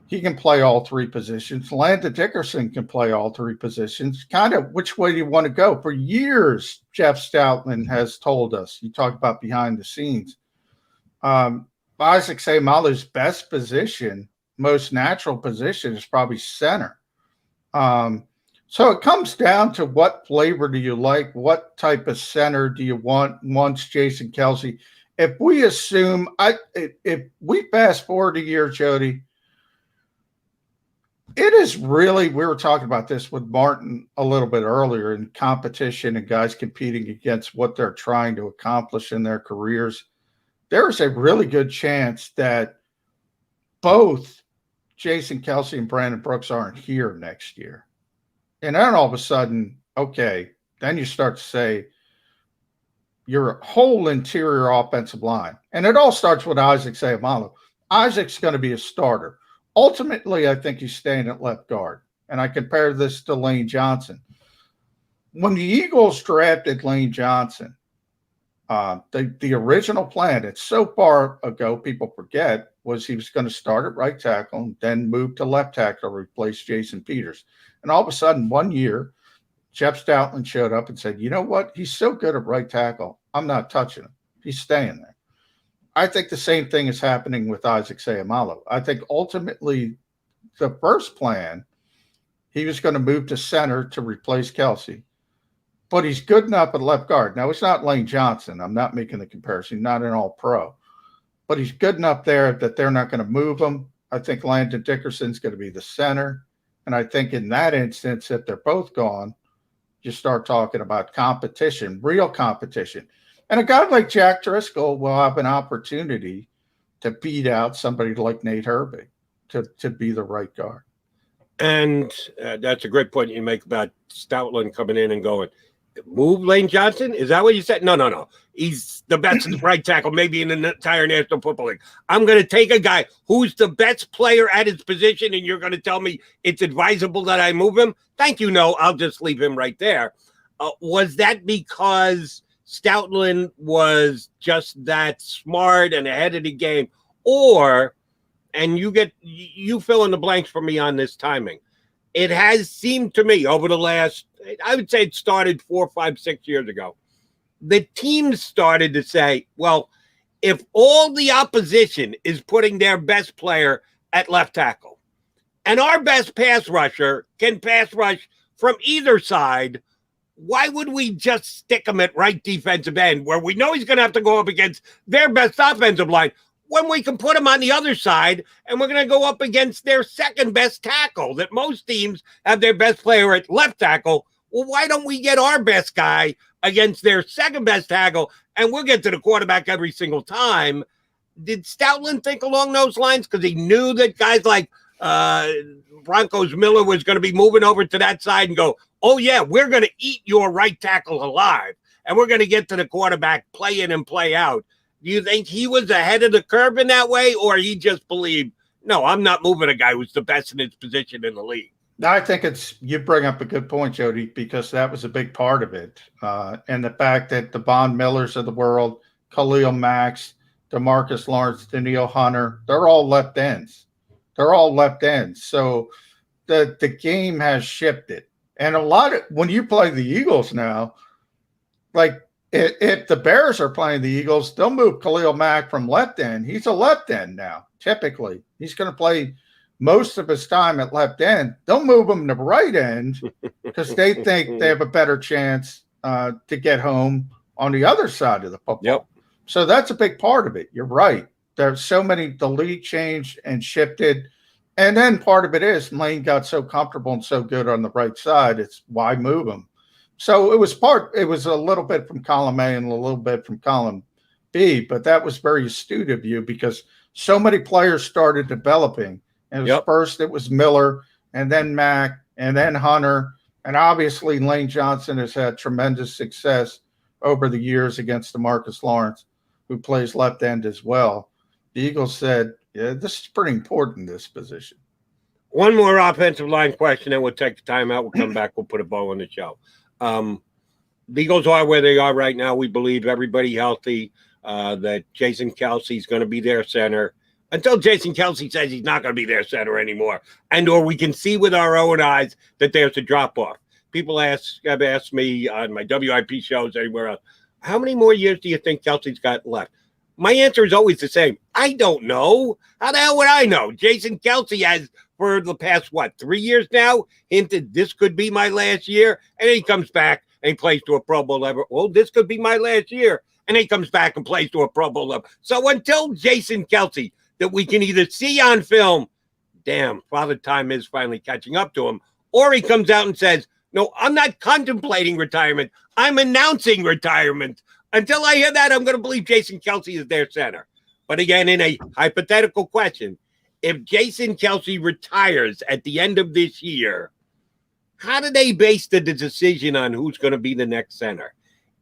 He can play all three positions. Landon Dickerson can play all three positions. Kind of which way do you want to go? For years, Jeff Stoutland has told us, you talk about behind the scenes. Isaac Seumalo's best position, most natural position is probably center. So it comes down to what flavor do you like? What type of center do you want once Jason Kelce? If we assume, if we fast forward a year, Jody, it is really, we were talking about this with Martin a little bit earlier in competition and guys competing against what they're trying to accomplish in their careers. There's a really good chance that both Jason Kelce and Brandon Brooks aren't here next year. And then all of a sudden, okay, then you start to say your whole interior offensive line. And it all starts with Isaac Seumalo. Isaac's going to be a starter. Ultimately, I think he's staying at left guard. And I compare this to Lane Johnson. When the Eagles drafted Lane Johnson, the original plan, it's so far ago, people forget, was he was going to start at right tackle and then move to left tackle to replace Jason Peters. And all of a sudden, one year, Jeff Stoutland showed up and said, you know what? He's so good at right tackle. I'm not touching him. He's staying there. I think the same thing is happening with Isaac Seumalo. I think ultimately the first plan, he was going to move to center to replace Kelce. But he's good enough at left guard. Now, it's not Lane Johnson. I'm not making the comparison. Not an all-pro. But he's good enough there that they're not going to move him. I think Landon Dickerson's going to be the center. And I think in that instance, if they're both gone, you start talking about competition, real competition. And a guy like Jack Driscoll will have an opportunity to beat out somebody like Nate Herbig to be the right guard. And that's a great point you make about Stoutland coming in and going, move Lane Johnson? Is that what you said? No. He's the best right tackle, maybe in the entire National Football League. I'm going to take a guy who's the best player at his position, and you're going to tell me it's advisable that I move him? Thank you. No, I'll just leave him right there. Was that because Stoutland was just that smart and ahead of the game? Or, and you fill in the blanks for me on this timing, it has seemed to me over the last, I would say it started 4, 5, 6 years ago. The teams started to say, well, if all the opposition is putting their best player at left tackle and our best pass rusher can pass rush from either side, why would we just stick him at right defensive end where we know he's going to have to go up against their best offensive line when we can put him on the other side and we're going to go up against their second best tackle, that most teams have their best player at left tackle? Well, why don't we get our best guy against their second best tackle and we'll get to the quarterback every single time? Did Stoutland think along those lines because he knew that guys like Broncos Miller was going to be moving over to that side and go, oh, yeah, we're going to eat your right tackle alive and we're going to get to the quarterback, play in and play out? Do you think he was ahead of the curve in that way, or he just believed, no, I'm not moving a guy who's the best in his position in the league? I think you bring up a good point, Jody, because that was a big part of it. And the fact that the Von Millers of the world, Khalil Max, DeMarcus Lawrence, Danielle Hunter, they're all left ends. So the game has shifted. And when you play the Eagles now, like if the Bears are playing the Eagles, they'll move Khalil Mack from left end. He's a left end now, typically. He's going to play most of his time at left end. They'll move him to right end because they think they have a better chance to get home on the other side of the football. Yep. So that's a big part of it. You're right. There's so many, the league changed and shifted. And then part of it is Lane got so comfortable and so good on the right side. It's why move him? So it was a little bit from column A and a little bit from column B, but that was very astute of you because so many players started developing. And first it was Miller and then Mack and then Hunter. And obviously Lane Johnson has had tremendous success over the years against DeMarcus Lawrence, who plays left end as well. The Eagles said, yeah, this is pretty important, this position. One more offensive line question, and we'll take the timeout. We'll come back. We'll put a bow on the show. The Eagles are where they are right now. We believe everybody healthy, that Jason Kelce is going to be their center until Jason Kelce says he's not going to be their center anymore. Or we can see with our own eyes that there's a drop-off. People have asked me on my WIP shows, anywhere else, how many more years do you think Kelce's got left? My answer is always the same. I don't know. How the hell would I know? Jason Kelce has, for the past, 3 years now, hinted this could be my last year. And then he comes back and he plays to a Pro Bowl level. Well, this could be my last year. And he comes back and plays to a Pro Bowl level. So until Jason Kelce, that we can either see on film, damn, Father Time is finally catching up to him, or he comes out and says, no, I'm not contemplating retirement. I'm announcing retirement. Until I hear that, I'm going to believe Jason Kelce is their center. But again, in a hypothetical question, if Jason Kelce retires at the end of this year, how do they base the decision on who's going to be the next center?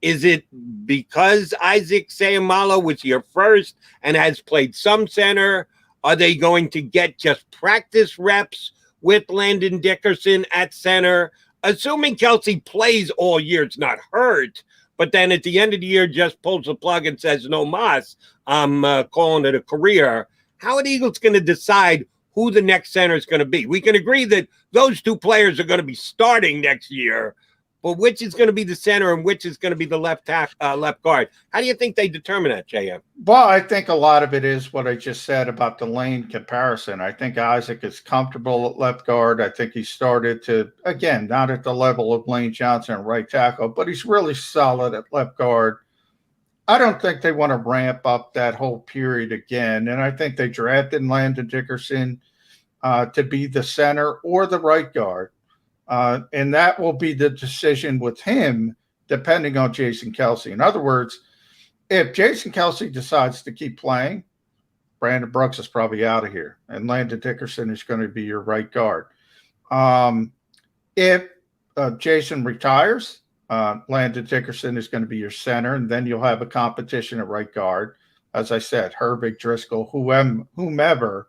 Is it because Isaac Seumalo was here first and has played some center? Are they going to get just practice reps with Landon Dickerson at center? Assuming Kelce plays all year, it's not hurt, but then at the end of the year just pulls the plug and says, no mas, I'm calling it a career. How are the Eagles going to decide who the next center is going to be? We can agree that those two players are going to be starting next year, but which is going to be the center and which is going to be the left guard? How do you think they determine that, JM? Well, I think a lot of it is what I just said about the Lane comparison. I think Isaac is comfortable at left guard. I think he started to, again, not at the level of Lane Johnson at right tackle, but he's really solid at left guard. I don't think they want to ramp up that whole period again. And I think they drafted Landon Dickerson to be the center or the right guard. And that will be the decision with him, depending on Jason Kelce. In other words, if Jason Kelce decides to keep playing, Brandon Brooks is probably out of here, and Landon Dickerson is going to be your right guard. If Jason retires, Landon Dickerson is going to be your center, and then you'll have a competition at right guard. As I said, Herbig, Driscoll, whomever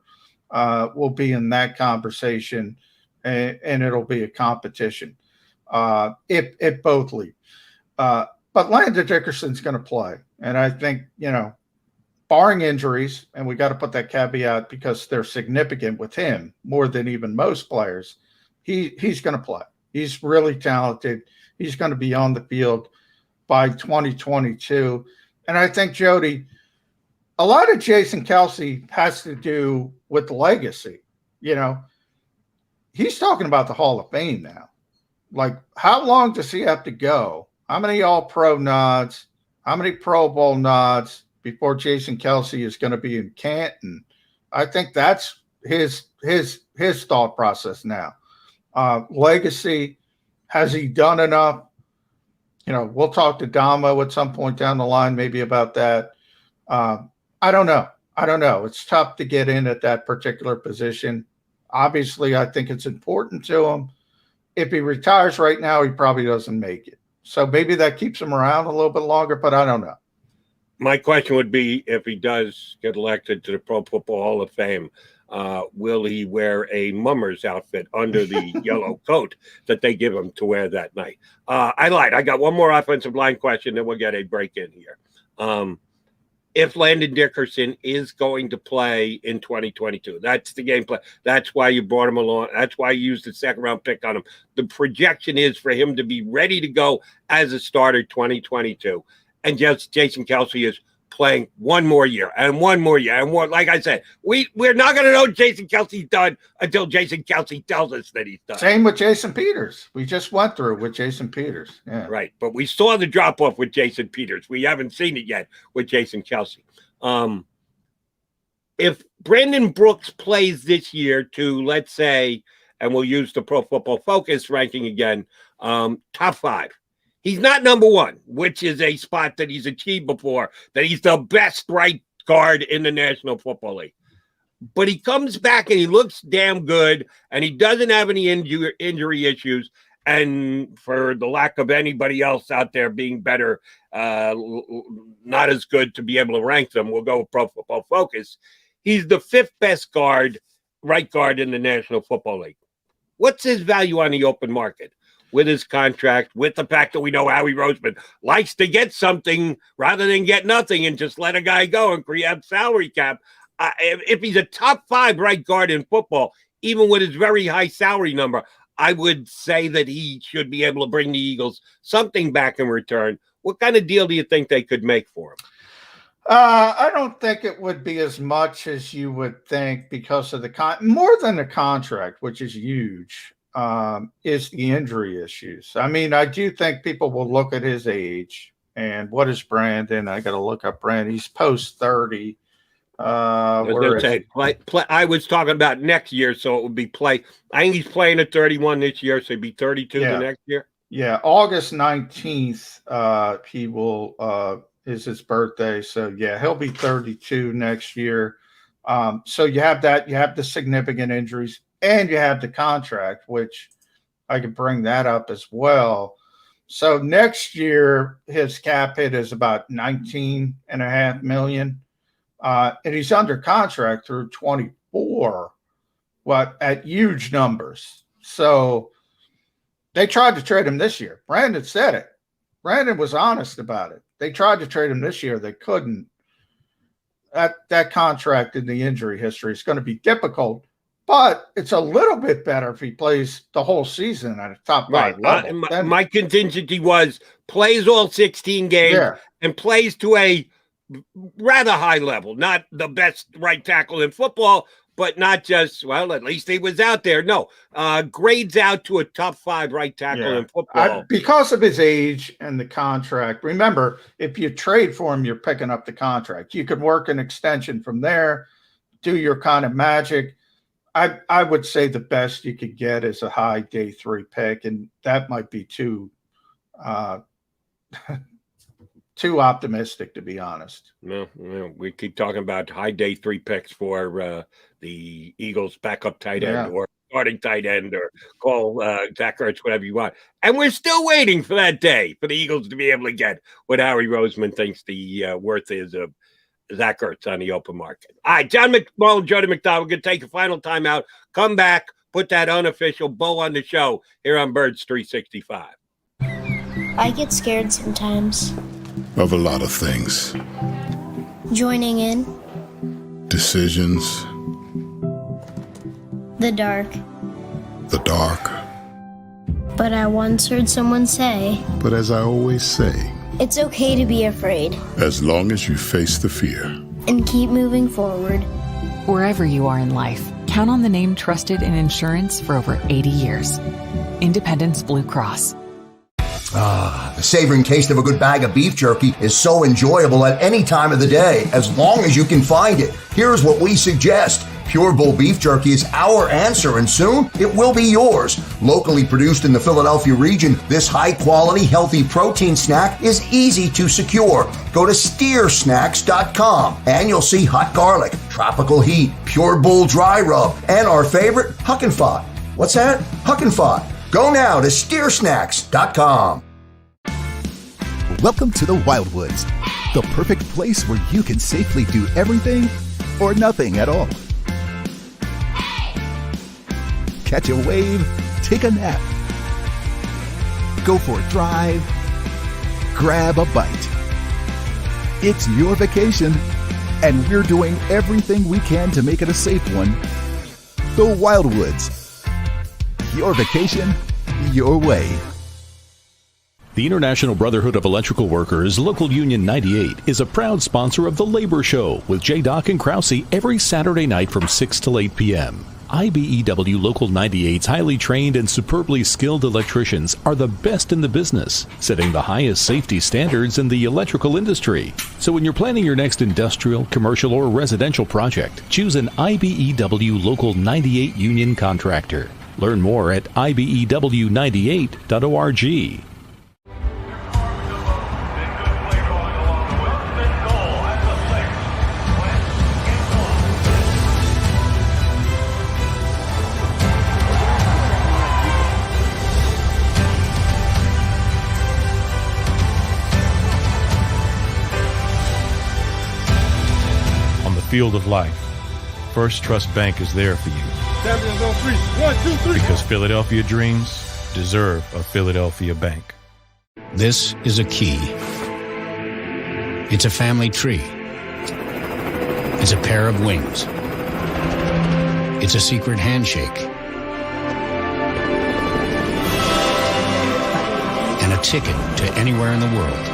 will be in that conversation, and it'll be a competition if both leave. But Landon Dickerson's going to play. And I think, barring injuries, and we got to put that caveat because they're significant with him more than even most players, he's going to play. He's really talented. He's going to be on the field by 2022. And I think, Jody, a lot of Jason Kelce has to do with legacy. He's talking about the Hall of Fame now. Like, how long does he have to go? How many All-Pro nods? How many Pro Bowl nods before Jason Kelce is going to be in Canton? I think that's his thought process now. Legacy, has he done enough? We'll talk to Damo at some point down the line, maybe about that. I don't know. It's tough to get in at that particular position. Obviously, I think it's important to him. If he retires right now, he probably doesn't make it. So maybe that keeps him around a little bit longer, but I don't know. My question would be, if he does get elected to the Pro Football Hall of Fame, will he wear a mummer's outfit under the yellow coat that they give him to wear that night? I lied. I got one more offensive line question, then we'll get a break in here. If Landon Dickerson is going to play in 2022, that's the game plan. That's why you brought him along. That's why you used the second-round pick on him. The projection is for him to be ready to go as a starter 2022. And just Jason Kelce is playing one more year and one more year. And more, like I said, we're not going to know Jason Kelce's done until Jason Kelce tells us that he's done. Same with Jason Peters. We just went through it with Jason Peters. Yeah. Right. But we saw the drop off with Jason Peters. We haven't seen it yet with Jason Kelce. If Brandon Brooks plays this year to, let's say, and we'll use the Pro Football Focus ranking again, top 5. He's not number 1, which is a spot that he's achieved before, that he's the best right guard in the National Football League. But he comes back and he looks damn good, and he doesn't have any injury issues. And for the lack of anybody else out there being better, not as good to be able to rank them, we'll go with Pro Football Focus. He's the 5th best right guard in the National Football League. What's his value on the open market? With his contract, with the fact that we know Howie Roseman likes to get something rather than get nothing and just let a guy go and create salary cap. If he's a top 5 right guard in football, even with his very high salary number, I would say that he should be able to bring the Eagles something back in return. What kind of deal do you think they could make for him? I don't think it would be as much as you would think because of more than the contract, which is huge. Is the injury issues. I mean, I do think people will look at his age and what is Brandon. I got to look up Brandon. He's post 30. I was talking about next year, so it would be play. I think he's playing at 31 this year, so he'd be 32 the next year. Yeah, August 19th, he will is his birthday. So yeah, he'll be 32 next year. So you have that. You have the significant injuries. And you have the contract, which I could bring that up as well. So next year, his cap hit is about $19.5 million. And he's under contract through 24, at huge numbers. So they tried to trade him this year. Brandon said it. Brandon was honest about it. They tried to trade him this year. They couldn't. That contract in the injury history is going to be difficult. But it's a little bit better if he plays the whole season at a top 5 level. My contingency was plays all 16 games and plays to a rather high level. Not the best right tackle in football, but not just, well, at least he was out there. No, grades out to a top 5 right tackle in football. Because of his age and the contract. Remember, if you trade for him, you're picking up the contract. You could work an extension from there, do your kind of magic. I would say the best you could get is a high day 3 pick, and that might be too optimistic, to be honest. No, we keep talking about high day 3 picks for the Eagles' backup tight end or starting tight end, or call Zach Ertz, whatever you want. And we're still waiting for that day for the Eagles to be able to get what Howie Roseman thinks the worth is of Zach Ertz on the open market. All right, John McMullen, Jody McDonald, going to take a final timeout, come back, put that unofficial bow on the show here on Birds 365. I get scared sometimes. Of a lot of things. Joining in. Decisions. The dark. The dark. But I once heard someone say, but as I always say, it's okay to be afraid. As long as you face the fear. And keep moving forward. Wherever you are in life, count on the name trusted in insurance for over 80 years. Independence Blue Cross. The savoring taste of a good bag of beef jerky is so enjoyable at any time of the day, as long as you can find it. Here's what we suggest. Pure Bull beef jerky is our answer, and soon it will be yours. Locally produced in the Philadelphia region, this high-quality, healthy protein snack is easy to secure. Go to steersnacks.com, and you'll see hot garlic, tropical heat, Pure Bull dry rub, and our favorite, Huck and Fod. What's that? Huck and Fod. Go now to steersnacks.com. Welcome to the Wildwoods. the perfect place where you can safely do everything or nothing at all. Catch a wave, take a nap, go for a drive, grab a bite. It's your vacation, and we're doing everything we can to make it a safe one. The Wildwoods. Your vacation, your way. The International Brotherhood of Electrical Workers, Local Union 98, is a proud sponsor of The Labor Show with J. and Krause every Saturday night from 6 till 8 p.m. IBEW Local 98's highly trained and superbly skilled electricians are the best in the business, setting the highest safety standards in the electrical industry. So when you're planning your next industrial, commercial, or residential project, choose an IBEW Local 98 union contractor. Learn more at ibew98.org. Field of life, First Trust Bank is there for you. Champions on 3. 1, 2, 3. Because Philadelphia dreams deserve a Philadelphia bank. This is a key. It's a family tree. It's a pair of wings. It's a secret handshake. And a ticket to anywhere in the world.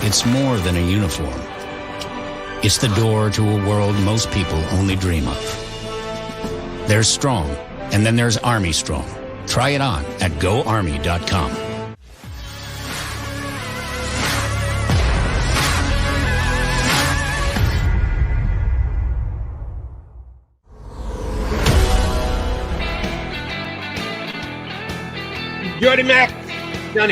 It's more than a uniform. It's the door to a world most people only dream of. There's Strong, and then there's Army Strong. Try it on at GoArmy.com. Johnny Mac. The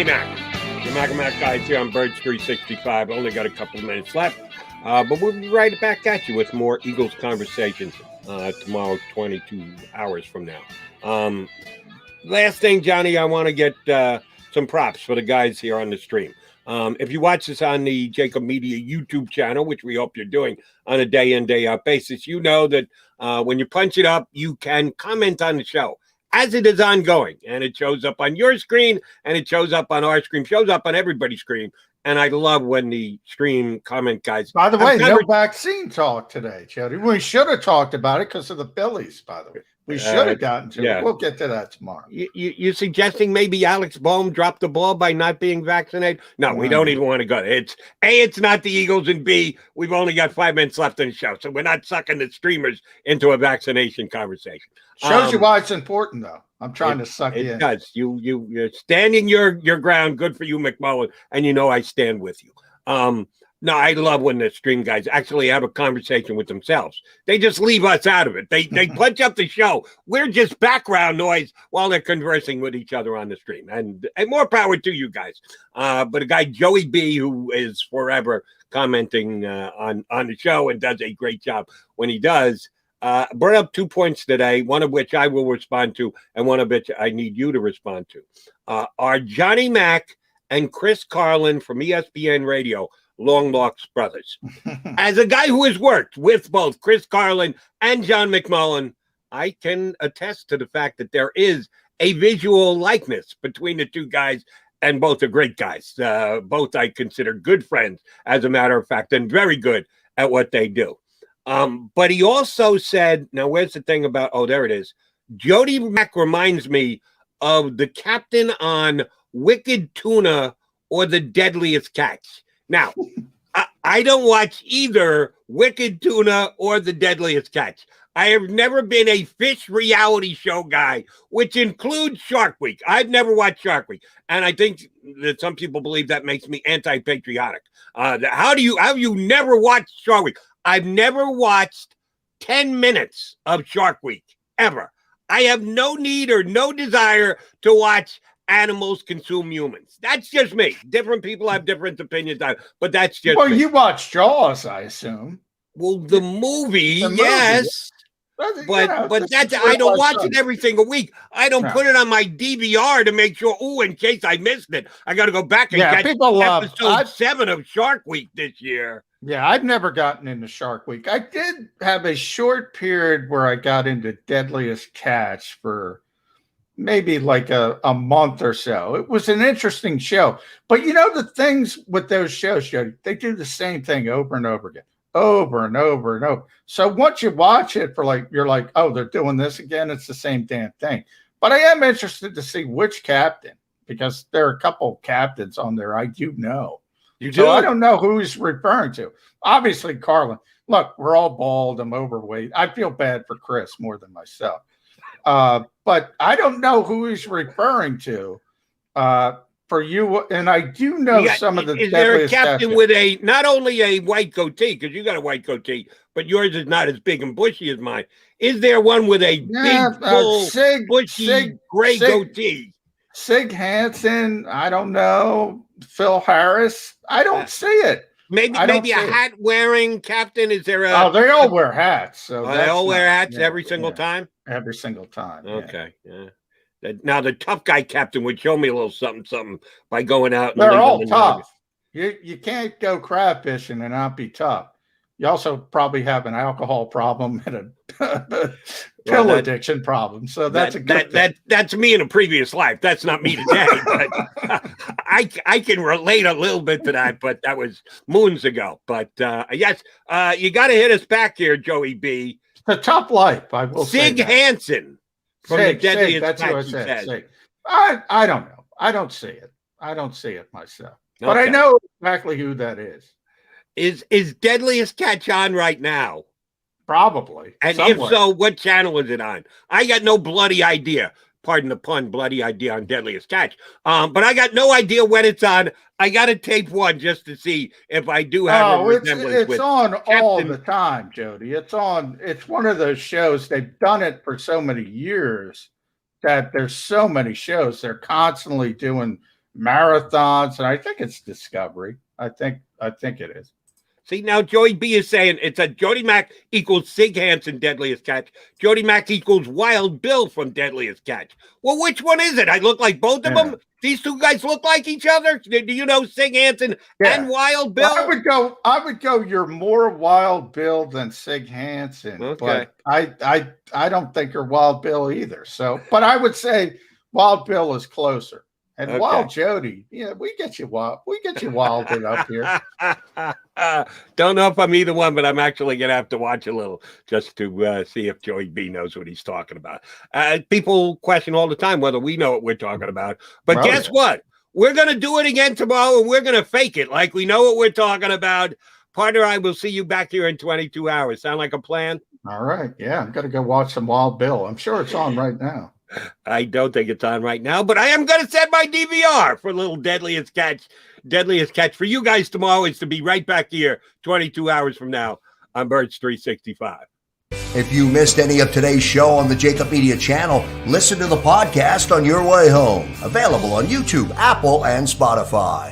Mac guys here on Birds 365. Only got a couple of minutes left. But we'll be right back at you with more Eagles conversations tomorrow, 22 hours from now. Last thing, Johnny, I want to get some props for the guys here on the stream. If you watch this on the JAKIB Media YouTube channel, which we hope you're doing on a day in, day out basis, you know that when you punch it up, you can comment on the show as it is ongoing. And it shows up on your screen, and it shows up on our screen, shows up on everybody's screen. And I love when the stream comment guys. By the way, no vaccine talk today, Jody. We should have talked about it because of the Phillies, by the way. We should have gotten to it. We'll get to that tomorrow. You're suggesting maybe Alex Bohm dropped the ball by not being vaccinated? No, we don't even want to go. It's A, it's not the Eagles, and B, we've only got 5 minutes left in the show. So we're not sucking the streamers into a vaccination conversation. Shows you why it's important, though. I'm trying to suck you in. It does. You're standing your ground. Good for you, McMullen. And you know I stand with you. No, I love when the stream guys actually have a conversation with themselves. They just leave us out of it. They punch up the show. We're just background noise while they're conversing with each other on the stream. And more power to you guys. But a guy, Joey B., who is forever commenting on the show and does a great job when he does, brought up 2 points today, one of which I will respond to and one of which I need you to respond to. Are Johnny Mac and Chris Carlin from ESPN Radio long lost brothers? As a guy who has worked with both Chris Carlin and John McMullen, I can attest to the fact that there is a visual likeness between the two guys, and both are great guys. Both I consider good friends, as a matter of fact, and very good at what they do. But he also said, now where's the thing about, oh, there it is. Jody Mack reminds me of the captain on Wicked Tuna or The Deadliest Catch. Now, I don't watch either Wicked Tuna or The Deadliest Catch. I have never been a fish reality show guy, which includes Shark Week. I've never watched Shark Week. And I think that some people believe that makes me anti-patriotic. How have you never watched Shark Week? I've never watched 10 minutes of Shark Week, ever. I have no need or no desire to watch animals consume humans. That's just me. Different people have different opinions, but that's just me. Me. You watched Jaws, I assume. Well, the movie, yes. But that's I don't watch it every single week. I don't put it on my DVR to make sure. Oh, in case I missed it, I got to go back and catch episode 7 of Shark Week this year. Yeah, I've never gotten into Shark Week. I did have a short period where I got into Deadliest Catch for maybe like a month or so. It was an interesting show. But you know, the things with those shows, Jody, they do the same thing over and over again. Over and over and over. So once you watch it for like, you're like, oh, they're doing this again. It's the same damn thing. But I am interested to see which captain, because there are a couple captains on there I do know. You do? So I don't know who he's referring to. Obviously, Carlin. Look, we're all bald. I'm overweight. I feel bad for Chris more than myself. But I don't know who he's referring to. For you, and I do know some of the. Is there a captain with not only a white goatee, because you got a white goatee, but yours is not as big and bushy as mine? Is there one with a big, full, bushy, gray goatee? Sig Hansen, I don't know. Phil Harris, I don't see it. Maybe a hat wearing captain. Is there a? Oh, they all wear hats. So they all wear hats every single time. Every single time. Okay. Yeah. Now the tough guy captain would show me a little something by going out. And they're all tough. You can't go crab fishing and not be tough. You also probably have an alcohol problem and a pill addiction problem. So that's a good thing. That's me in a previous life. That's not me today. But I can relate a little bit to that, but that was moons ago. But yes, you got to hit us back here, Joey B. The tough life, I will say. Sig Hansen. From the Deadliest Catch, that's what I said. I don't know. I don't see it. I don't see it myself. But I know exactly who that is. Is Deadliest Catch on right now? Probably. And somewhere. If so, what channel is it on? I got no bloody idea. Pardon the pun, bloody idea on Deadliest Catch. But I got no idea when it's on. I got to tape one just to see if I do have a resemblance. It's on all the time, Jody. It's on. It's one of those shows. They've done it for so many years that there's so many shows. They're constantly doing marathons, and I think it's Discovery. I think it is. See, now Joey B is saying it's a Jody Mack equals Sig Hansen Deadliest Catch. Jody Mack equals Wild Bill from Deadliest Catch. Well, which one is it? I look like both of them? These two guys look like each other? Do you know Sig Hansen and Wild Bill? I would go you're more Wild Bill than Sig Hansen. Okay. But I don't think you're Wild Bill either. So, but I would say Wild Bill is closer. And Wild Jody, we get you wilded up here. Don't know if I'm either one, but I'm actually going to have to watch a little just to see if Joey B knows what he's talking about. People question all the time whether we know what we're talking about. But guess what? We're going to do it again tomorrow, and we're going to fake it like we know what we're talking about. Partner, I will see you back here in 22 hours. Sound like a plan? All right. Yeah, I'm going to go watch some Wild Bill. I'm sure it's on right now. I don't think it's on right now, but I am going to set my DVR for a little Deadliest Catch. Deadliest Catch for you guys tomorrow is to be right back here 22 hours from now on Birds 365. If you missed any of today's show on the JAKIB Media channel, listen to the podcast on your way home. Available on YouTube, Apple, and Spotify.